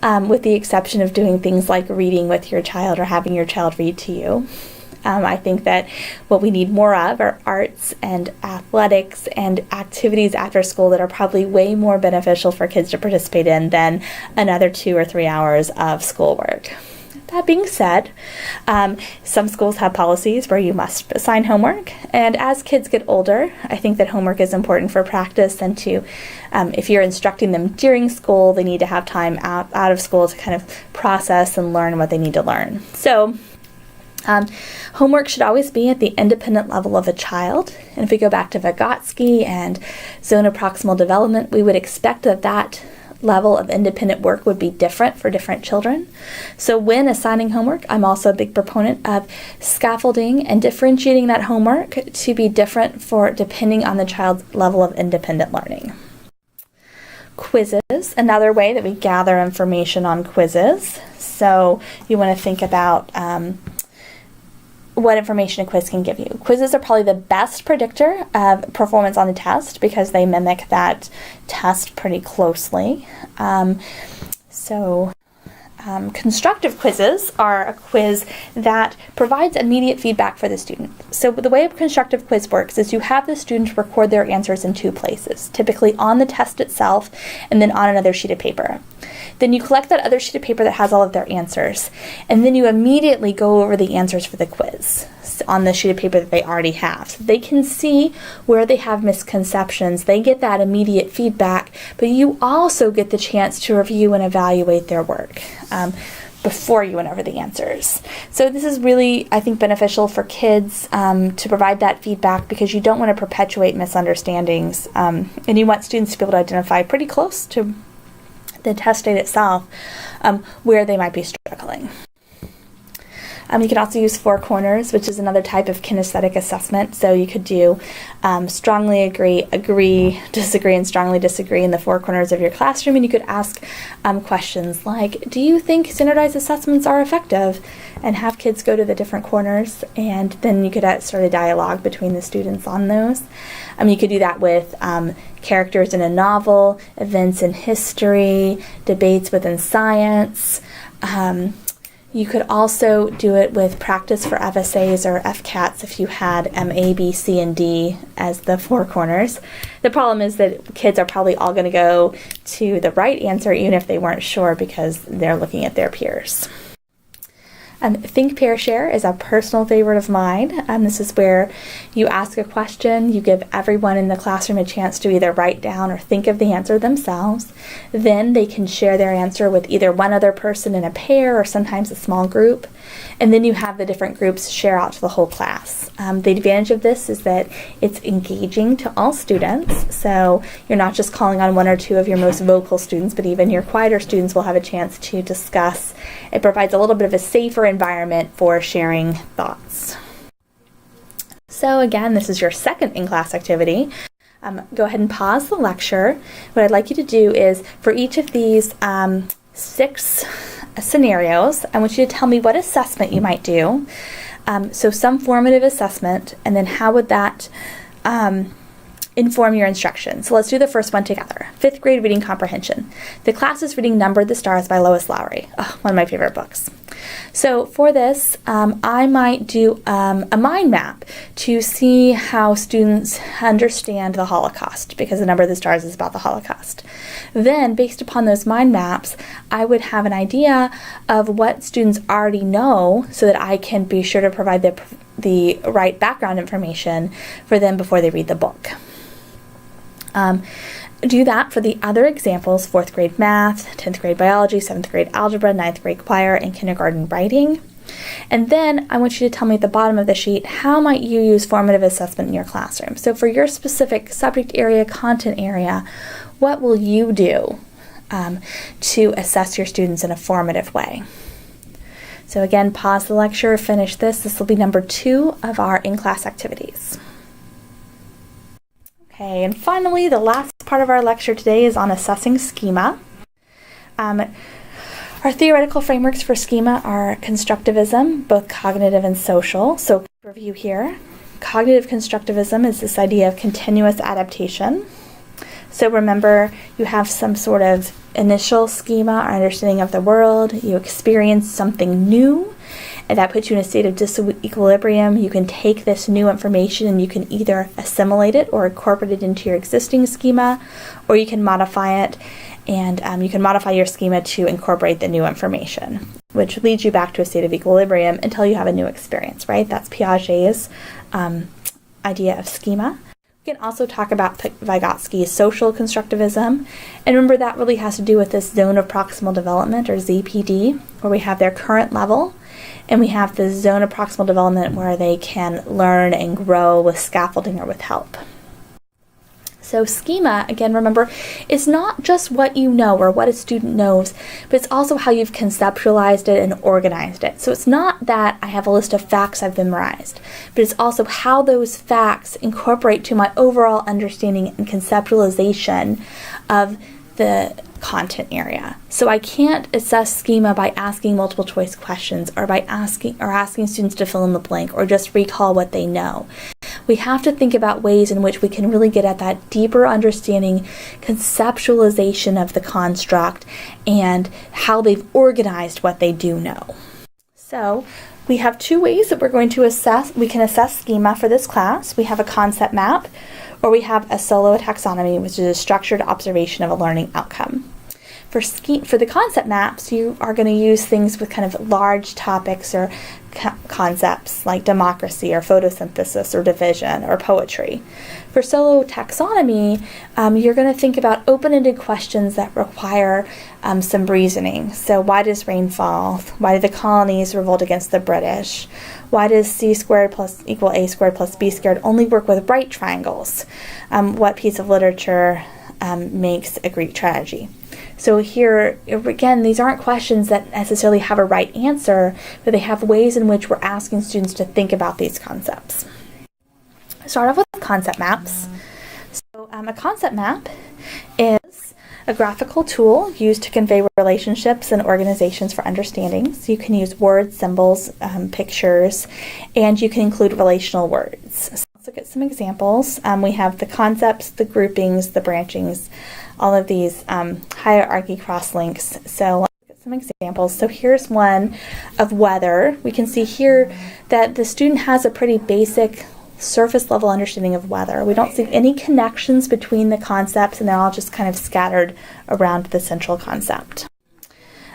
with the exception of doing things like reading with your child or having your child read to you. I think that what we need more of are arts and athletics and activities after school that are probably way more beneficial for kids to participate in than another 2 or 3 hours of schoolwork. That being said, some schools have policies where you must assign homework, and as kids get older, I think that homework is important for practice and to, if you're instructing them during school, they need to have time out of school to kind of process and learn what they need to learn. So homework should always be at the independent level of a child. And if we go back to Vygotsky and zone of proximal development, we would expect that level of independent work would be different for different children. So when assigning homework, I'm also a big proponent of scaffolding and differentiating that homework to be different depending on the child's level of independent learning. Quizzes, another way that we gather information on quizzes. So you want to think about what information a quiz can give you. Quizzes are probably the best predictor of performance on the test because they mimic that test pretty closely. Constructive quizzes are a quiz that provides immediate feedback for the student. So the way a constructive quiz works is you have the student record their answers in 2 places, typically on the test itself and then on another sheet of paper. Then you collect that other sheet of paper that has all of their answers, and then you immediately go over the answers for the quiz on the sheet of paper that they already have. So they can see where they have misconceptions. They get that immediate feedback, but you also get the chance to review and evaluate their work before you went over the answers. So this is really, I think, beneficial for kids to provide that feedback because you don't want to perpetuate misunderstandings, and you want students to be able to identify pretty close to the test date itself where they might be struggling. You can also use four corners, which is another type of kinesthetic assessment. So you could do strongly agree, disagree, and strongly disagree in the four corners of your classroom. And you could ask questions like, do you think standardized assessments are effective? And have kids go to the different corners, and then you could start a dialogue between the students on those. You could do that with characters in a novel, events in history, debates within science. You could also do it with practice for FSAs or FCATs if you had A, B, C, and D as the four corners. The problem is that kids are probably all going to go to the right answer even if they weren't sure because they're looking at their peers. Think, Pair, Share is a personal favorite of mine. This is where you ask a question, you give everyone in the classroom a chance to either write down or think of the answer themselves. Then they can share their answer with either one other person in a pair or sometimes a small group. And then you have the different groups share out to the whole class. The advantage of this is that it's engaging to all students. So you're not just calling on one or two of your most vocal students, but even your quieter students will have a chance to discuss. It provides a little bit of a safer environment for sharing thoughts. So again, this is your second in-class activity. Go ahead and pause the lecture. What I'd like you to do is, for each of these 6 scenarios, I want you to tell me what assessment you might do. So some formative assessment, and then how would that inform your instruction. So let's do the first one together. 5th grade reading comprehension. The class is reading Numbered the Stars by Lois Lowry. Oh, one of my favorite books. So for this, I might do a mind map to see how students understand the Holocaust, because the Number of the Stars is about the Holocaust. Then, based upon those mind maps, I would have an idea of what students already know so that I can be sure to provide the right background information for them before they read the book. Do that for the other examples: 4th grade math, 10th grade biology, 7th grade algebra, 9th grade choir, and kindergarten writing. And then I want you to tell me at the bottom of the sheet, how might you use formative assessment in your classroom? So for your specific subject area, content area, what will you do to assess your students in a formative way? So again, pause the lecture, finish this. This will be number 2 of our in-class activities. Okay, and finally, the last part of our lecture today is on assessing schema. Our theoretical frameworks for schema are constructivism, both cognitive and social. So, review here. Cognitive constructivism is this idea of continuous adaptation. So remember, you have some sort of initial schema or understanding of the world. You experience something new, and that puts you in a state of disequilibrium. You can take this new information and you can either assimilate it or incorporate it into your existing schema, or you can modify it, and you can modify your schema to incorporate the new information, which leads you back to a state of equilibrium until you have a new experience, right? That's Piaget's idea of schema. We can also talk about Vygotsky's social constructivism, and remember that really has to do with this zone of proximal development, or ZPD, where we have their current level, and we have the zone of proximal development where they can learn and grow with scaffolding or with help. So schema, again, remember, is not just what you know or what a student knows, but it's also how you've conceptualized it and organized it. So it's not that I have a list of facts I've memorized, but it's also how those facts incorporate to my overall understanding and conceptualization of the content area. So I can't assess schema by asking multiple choice questions or by asking students to fill in the blank or just recall what they know. We have to think about ways in which we can really get at that deeper understanding, conceptualization of the construct, and how they've organized what they do know. So we have 2 ways that we're going to assess. We can assess schema for this class. We have a concept map, or we have a solo taxonomy, which is a structured observation of a learning outcome. For the concept maps, you are going to use things with kind of large topics or concepts like democracy or photosynthesis or division or poetry. For solo taxonomy, you're going to think about open-ended questions that require some reasoning. So why does rain fall? Why did the colonies revolt against the British? Why does c squared plus equal a squared plus b squared only work with right triangles? What piece of literature makes a Greek tragedy? So here, again, these aren't questions that necessarily have a right answer, but they have ways in which we're asking students to think about these concepts. Start off with concept maps. So a concept map is a graphical tool used to convey relationships and organizations for understanding. So you can use words, symbols, pictures, and you can include relational words. So let's look at some examples. We have the concepts, the groupings, the branchings, all of these hierarchy cross-links. So let's look at some examples. So here's one of weather. We can see here that the student has a pretty basic surface level understanding of weather. We don't see any connections between the concepts, and they're all just kind of scattered around the central concept.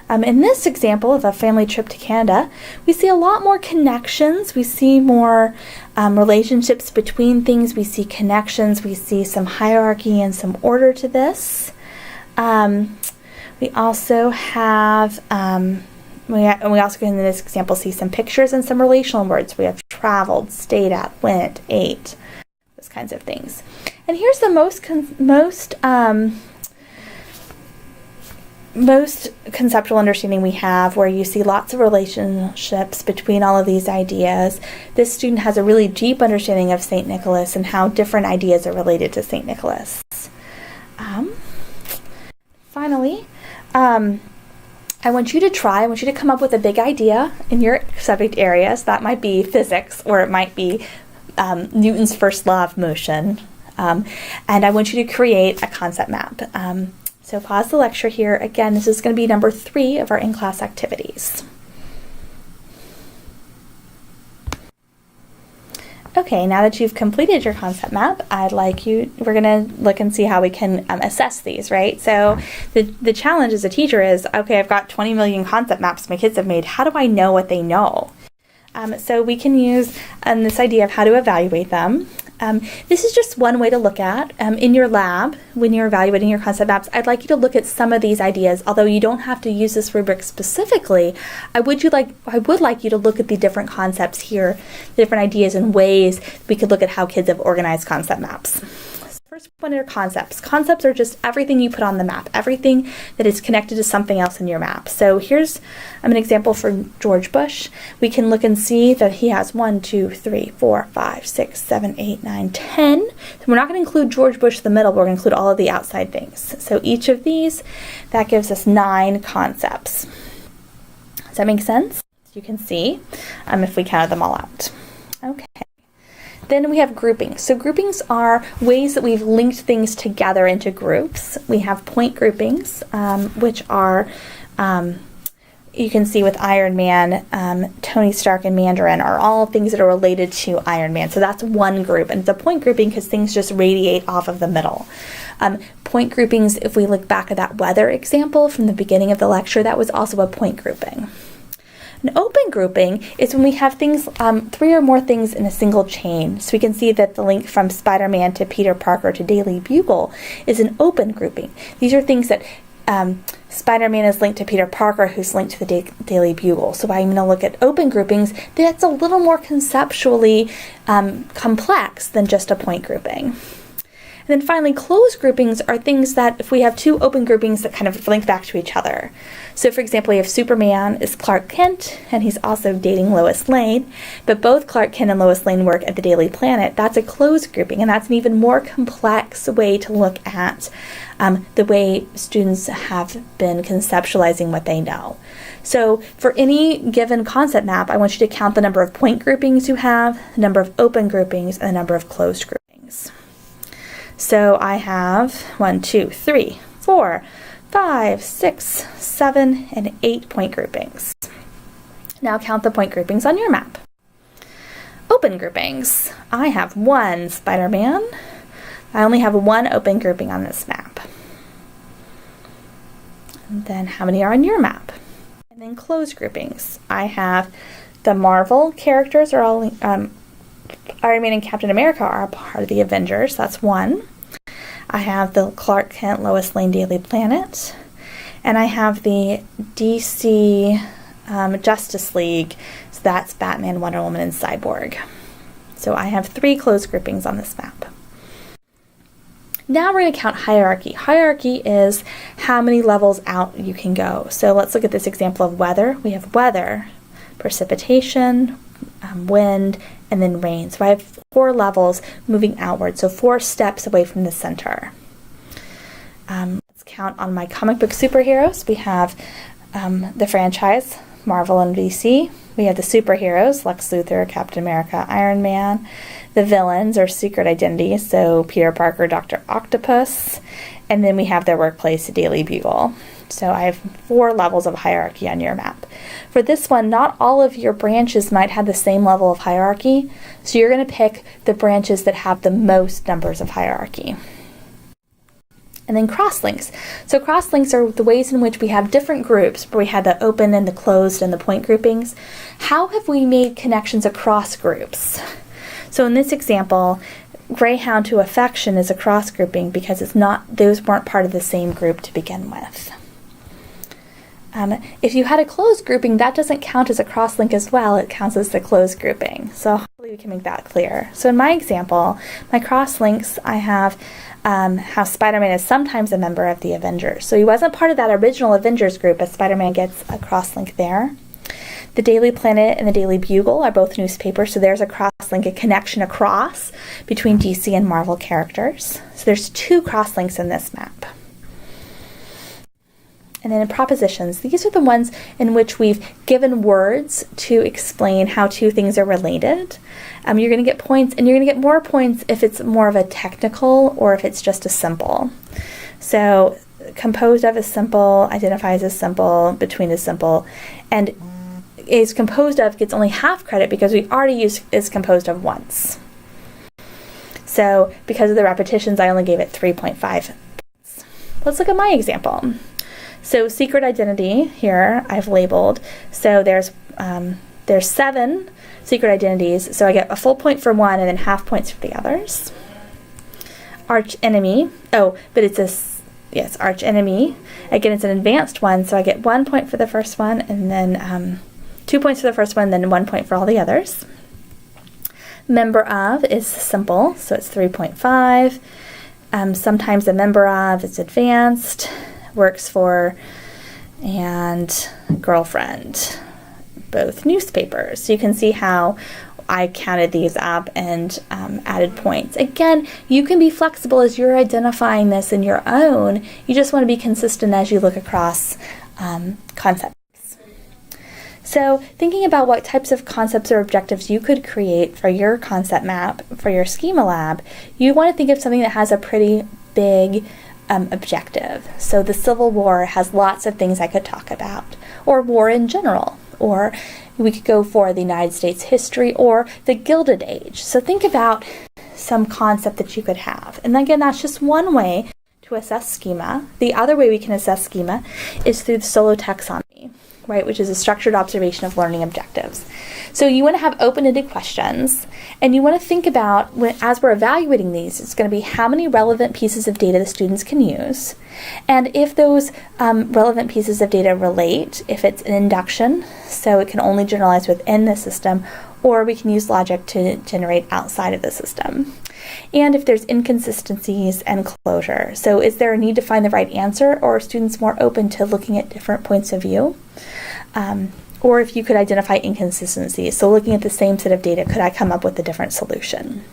In this example of a family trip to Canada, we see a lot more connections. We see more relationships between things. We see connections. We see some hierarchy and some order to this. We also have we also can in this example see some pictures and some relational words. We have traveled, stayed at, went, ate, those kinds of things. And here's the most conceptual understanding we have, where you see lots of relationships between all of these ideas. This student has a really deep understanding of St. Nicholas and how different ideas are related to St. Nicholas. Finally, I want you to come up with a big idea in your subject areas. That might be physics, or it might be Newton's first law of motion. And I want you to create a concept map. So pause the lecture here. Again, this is going to be number 3 of our in-class activities. Okay, now that you've completed your concept map, we're going to look and see how we can assess these, right? So the challenge as a teacher is, okay, I've got 20 million concept maps my kids have made. How do I know what they know? So we can use this idea of how to evaluate them. This is just one way to look at. In your lab, when you're evaluating your concept maps, I'd like you to look at some of these ideas. Although you don't have to use this rubric specifically, I would like you to look at the different concepts here, the different ideas and ways we could look at how kids have organized concept maps. First one are concepts. Concepts are just everything you put on the map, everything that is connected to something else in your map. So here's an example for George Bush. We can look and see that he has 1, 2, 3, 4, 5, 6, 7, 8, 9, 10. So we're not going to include George Bush in the middle, but we're going to include all of the outside things. So each of these, that gives us 9 concepts. Does that make sense? You can see if we counted them all out. Okay. Then we have groupings. So groupings are ways that we've linked things together into groups. We have point groupings, which are, you can see with Iron Man, Tony Stark and Mandarin are all things that are related to Iron Man. So that's one group. And it's a point grouping because things just radiate off of the middle. Point groupings, if we look back at that weather example from the beginning of the lecture, that was also a point grouping. An open grouping is when we have things, 3 or more things in a single chain. So we can see that the link from Spider-Man to Peter Parker to Daily Bugle is an open grouping. These are things that Spider-Man is linked to Peter Parker, who's linked to the Daily Bugle. So I'm going to look at open groupings. That's a little more conceptually complex than just a point grouping. And then finally, closed groupings are things that if we have 2 open groupings that kind of link back to each other. So for example, we have Superman is Clark Kent, and he's also dating Lois Lane, but both Clark Kent and Lois Lane work at the Daily Planet. That's a closed grouping, and that's an even more complex way to look at the way students have been conceptualizing what they know. So for any given concept map, I want you to count the number of point groupings you have, the number of open groupings, and the number of closed groupings. So I have 1, 2, 3, 4, 5, 6, 7, and 8 point groupings. Now count the point groupings on your map. Open groupings. I have 1 Spider-Man. I only have 1 open grouping on this map. And then how many are on your map? And then closed groupings. I have the Marvel characters are all Iron Man and Captain America are a part of the Avengers. That's 1. I have the Clark Kent, Lois Lane, Daily Planet. And I have the DC Justice League. So that's Batman, Wonder Woman, and Cyborg. So I have 3 closed groupings on this map. Now we're going to count hierarchy. Hierarchy is how many levels out you can go. So let's look at this example of weather. We have weather, precipitation, wind, and then rain. So I have 4 levels moving outward, so 4 steps away from the center. Let's count on my comic book superheroes. We have the franchise, Marvel and DC. We have the superheroes, Lex Luthor, Captain America, Iron Man. The villains are secret identities, so Peter Parker, Dr. Octopus. And then we have their workplace, Daily Bugle. So I have 4 levels of hierarchy on your map. For this one, not all of your branches might have the same level of hierarchy, so you're going to pick the branches that have the most numbers of hierarchy. And then crosslinks. So crosslinks are the ways in which we have different groups, where we had the open and the closed and the point groupings. How have we made connections across groups? So in this example, greyhound to affection is a cross grouping because those weren't part of the same group to begin with. If you had a closed grouping, that doesn't count as a crosslink as well. It counts as the closed grouping. So hopefully we can make that clear. So in my example, my crosslinks, I have how Spider-Man is sometimes a member of the Avengers. So he wasn't part of that original Avengers group, but Spider-Man gets a crosslink there. The Daily Planet and the Daily Bugle are both newspapers, so there's a crosslink, a connection across between DC and Marvel characters. So there's 2 crosslinks in this map. And then in propositions, these are the ones in which we've given words to explain how 2 things are related. You're going to get points, and you're going to get more points if it's more of a technical or if it's just a simple. So composed of is simple, identifies as simple, between is simple, and is composed of gets only half credit because we already used is composed of once. So because of the repetitions, I only gave it 3.5 points. Let's look at my example. So secret identity here I've labeled. So there's 7 secret identities. So I get a full point for one and then half points for the others. Arch enemy. Oh, but it's arch enemy. Again, it's an advanced one, so I get 1 point for the first one, and then 2 points for the first one, then 1 point for all the others. Member of is simple, so it's 3.5. Sometimes a member of is advanced. Works for, and girlfriend, both newspapers. So you can see how I counted these up and added points. Again, you can be flexible as you're identifying this in your own. You just want to be consistent as you look across concepts. So thinking about what types of concepts or objectives you could create for your concept map, for your schema lab, you want to think of something that has a pretty big objective. So the Civil War has lots of things I could talk about, or war in general, or we could go for the United States history or the Gilded Age. So think about some concept that you could have. And again, that's just one way to assess schema. The other way we can assess schema is through the solo taxonomy, right, which is a structured observation of learning objectives. So you want to have open-ended questions, and you want to think about, as we're evaluating these, it's going to be how many relevant pieces of data the students can use, and if those relevant pieces of data relate, if it's an induction, so it can only generalize within the system, or we can use logic to generate outside of the system. And if there's inconsistencies and closure. So is there a need to find the right answer, or are students more open to looking at different points of view? Or if you could identify inconsistencies. So looking at the same set of data, could I come up with a different solution?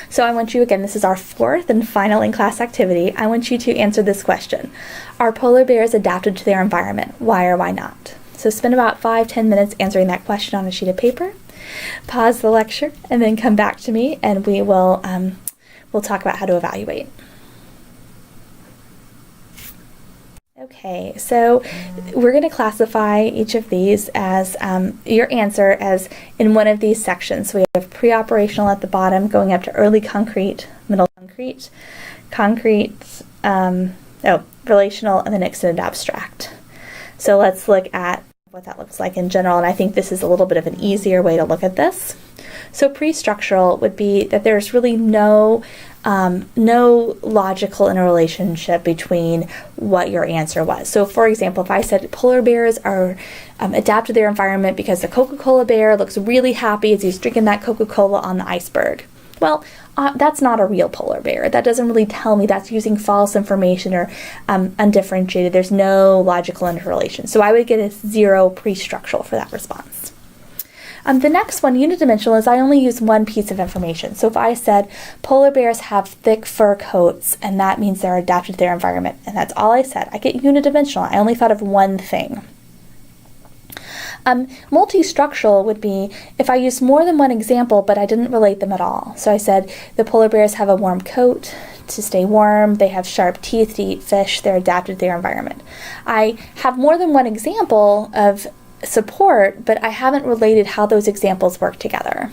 So I want you, again, this is our 4th and final in-class activity. I want you to answer this question. Are polar bears adapted to their environment? Why or why not? So spend about 5-10 minutes answering that question on a sheet of paper. Pause the lecture and then come back to me, and we'll talk about how to evaluate. Okay, so we're going to classify each of these as your answer as in one of these sections. So we have pre-operational at the bottom, going up to early concrete, middle concrete, relational, and then extended abstract. So let's look at what that looks like in general, and I think this is a little bit of an easier way to look at this. So pre-structural would be that there's really no logical interrelationship between what your answer was. So for example, if I said polar bears are adapt to their environment because the Coca-Cola bear looks really happy as he's drinking that Coca-Cola on the iceberg. Well, that's not a real polar bear. That doesn't really tell me. That's using false information or undifferentiated. There's no logical interrelation. So I would get a 0 pre-structural for that response. The next one, unidimensional, is I only use one piece of information. So if I said polar bears have thick fur coats, and that means they're adapted to their environment, and that's all I said, I get unidimensional. I only thought of one thing. Multi-structural would be if I used more than one example, but I didn't relate them at all. So I said the polar bears have a warm coat to stay warm, they have sharp teeth to eat fish, they're adapted to their environment. I have more than one example of support, but I haven't related how those examples work together.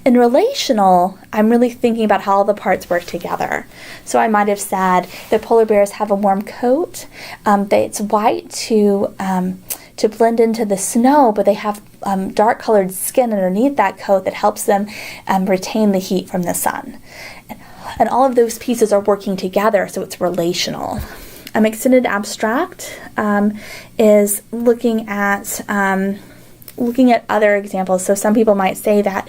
In relational, I'm really thinking about how all the parts work together. So I might have said the polar bears have a warm coat. It's white to blend into the snow, but they have dark colored skin underneath that coat that helps them retain the heat from the sun. And all of those pieces are working together, so it's relational. Extended abstract is looking at other examples. So some people might say that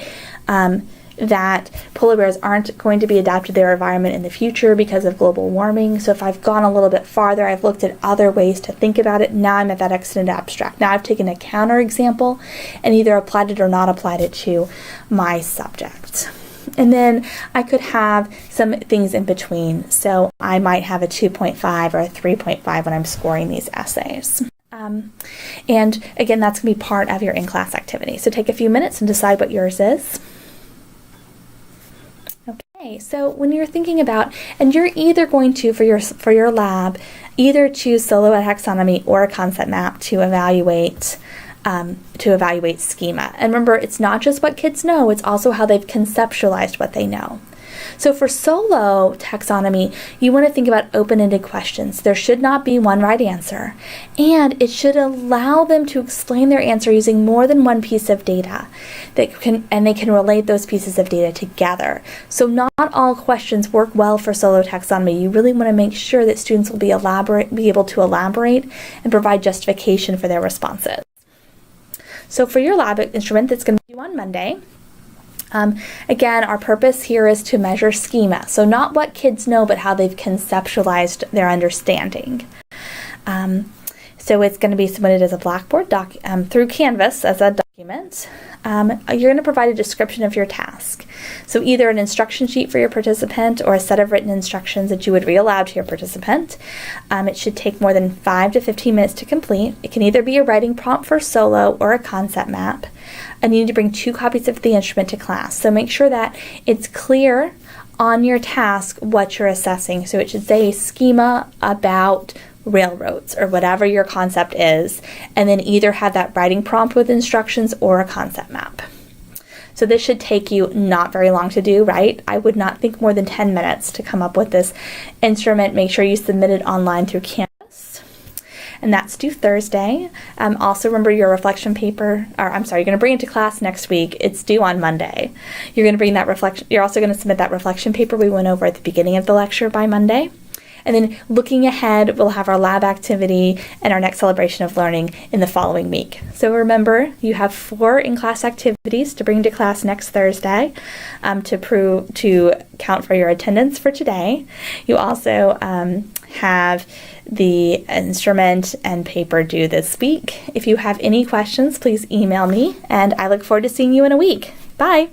that polar bears aren't going to be adapted to their environment in the future because of global warming. So if I've gone a little bit farther, I've looked at other ways to think about it. Now I'm at that extended abstract. Now I've taken a counter example and either applied it or not applied it to my subject. And then I could have some things in between. So I might have a 2.5 or a 3.5 when I'm scoring these essays. And again, that's going to be part of your in-class activity. So take a few minutes and decide what yours is. Okay, so when you're thinking about, and you're either going to, for your lab, either choose solo taxonomy or a concept map to evaluate schema. And remember, it's not just what kids know, it's also how they've conceptualized what they know. So for solo taxonomy, you want to think about open-ended questions. There should not be one right answer, and it should allow them to explain their answer using more than one piece of data and they can relate those pieces of data together. So not all questions work well for solo taxonomy. You really want to make sure that students will be able to elaborate and provide justification for their responses. So for your lab instrument that's going to be due on Monday, again, our purpose here is to measure schema. So not what kids know, but how they've conceptualized their understanding. So it's going to be submitted as a Blackboard through Canvas as a document. You're going to provide a description of your task. So either an instruction sheet for your participant or a set of written instructions that you would read aloud to your participant. It should take more than 5 to 15 minutes to complete. It can either be a writing prompt for solo or a concept map. And you need to bring 2 copies of the instrument to class. So make sure that it's clear on your task what you're assessing. So it should say schema about railroads or whatever your concept is, and then either have that writing prompt with instructions or a concept map. So this should take you not very long to do, right? I would not think more than 10 minutes to come up with this instrument. Make sure you submit it online through Canvas. And that's due Thursday. Also remember your reflection paper, you're going to bring it to class next week. It's due on Monday. You're going to bring that reflection, you're also going to submit that reflection paper we went over at the beginning of the lecture by Monday. And then looking ahead, we'll have our lab activity and our next celebration of learning in the following week. So remember, you have 4 in-class activities to bring to class next Thursday to count for your attendance for today. You also have the instrument and paper due this week. If you have any questions, please email me, and I look forward to seeing you in a week. Bye!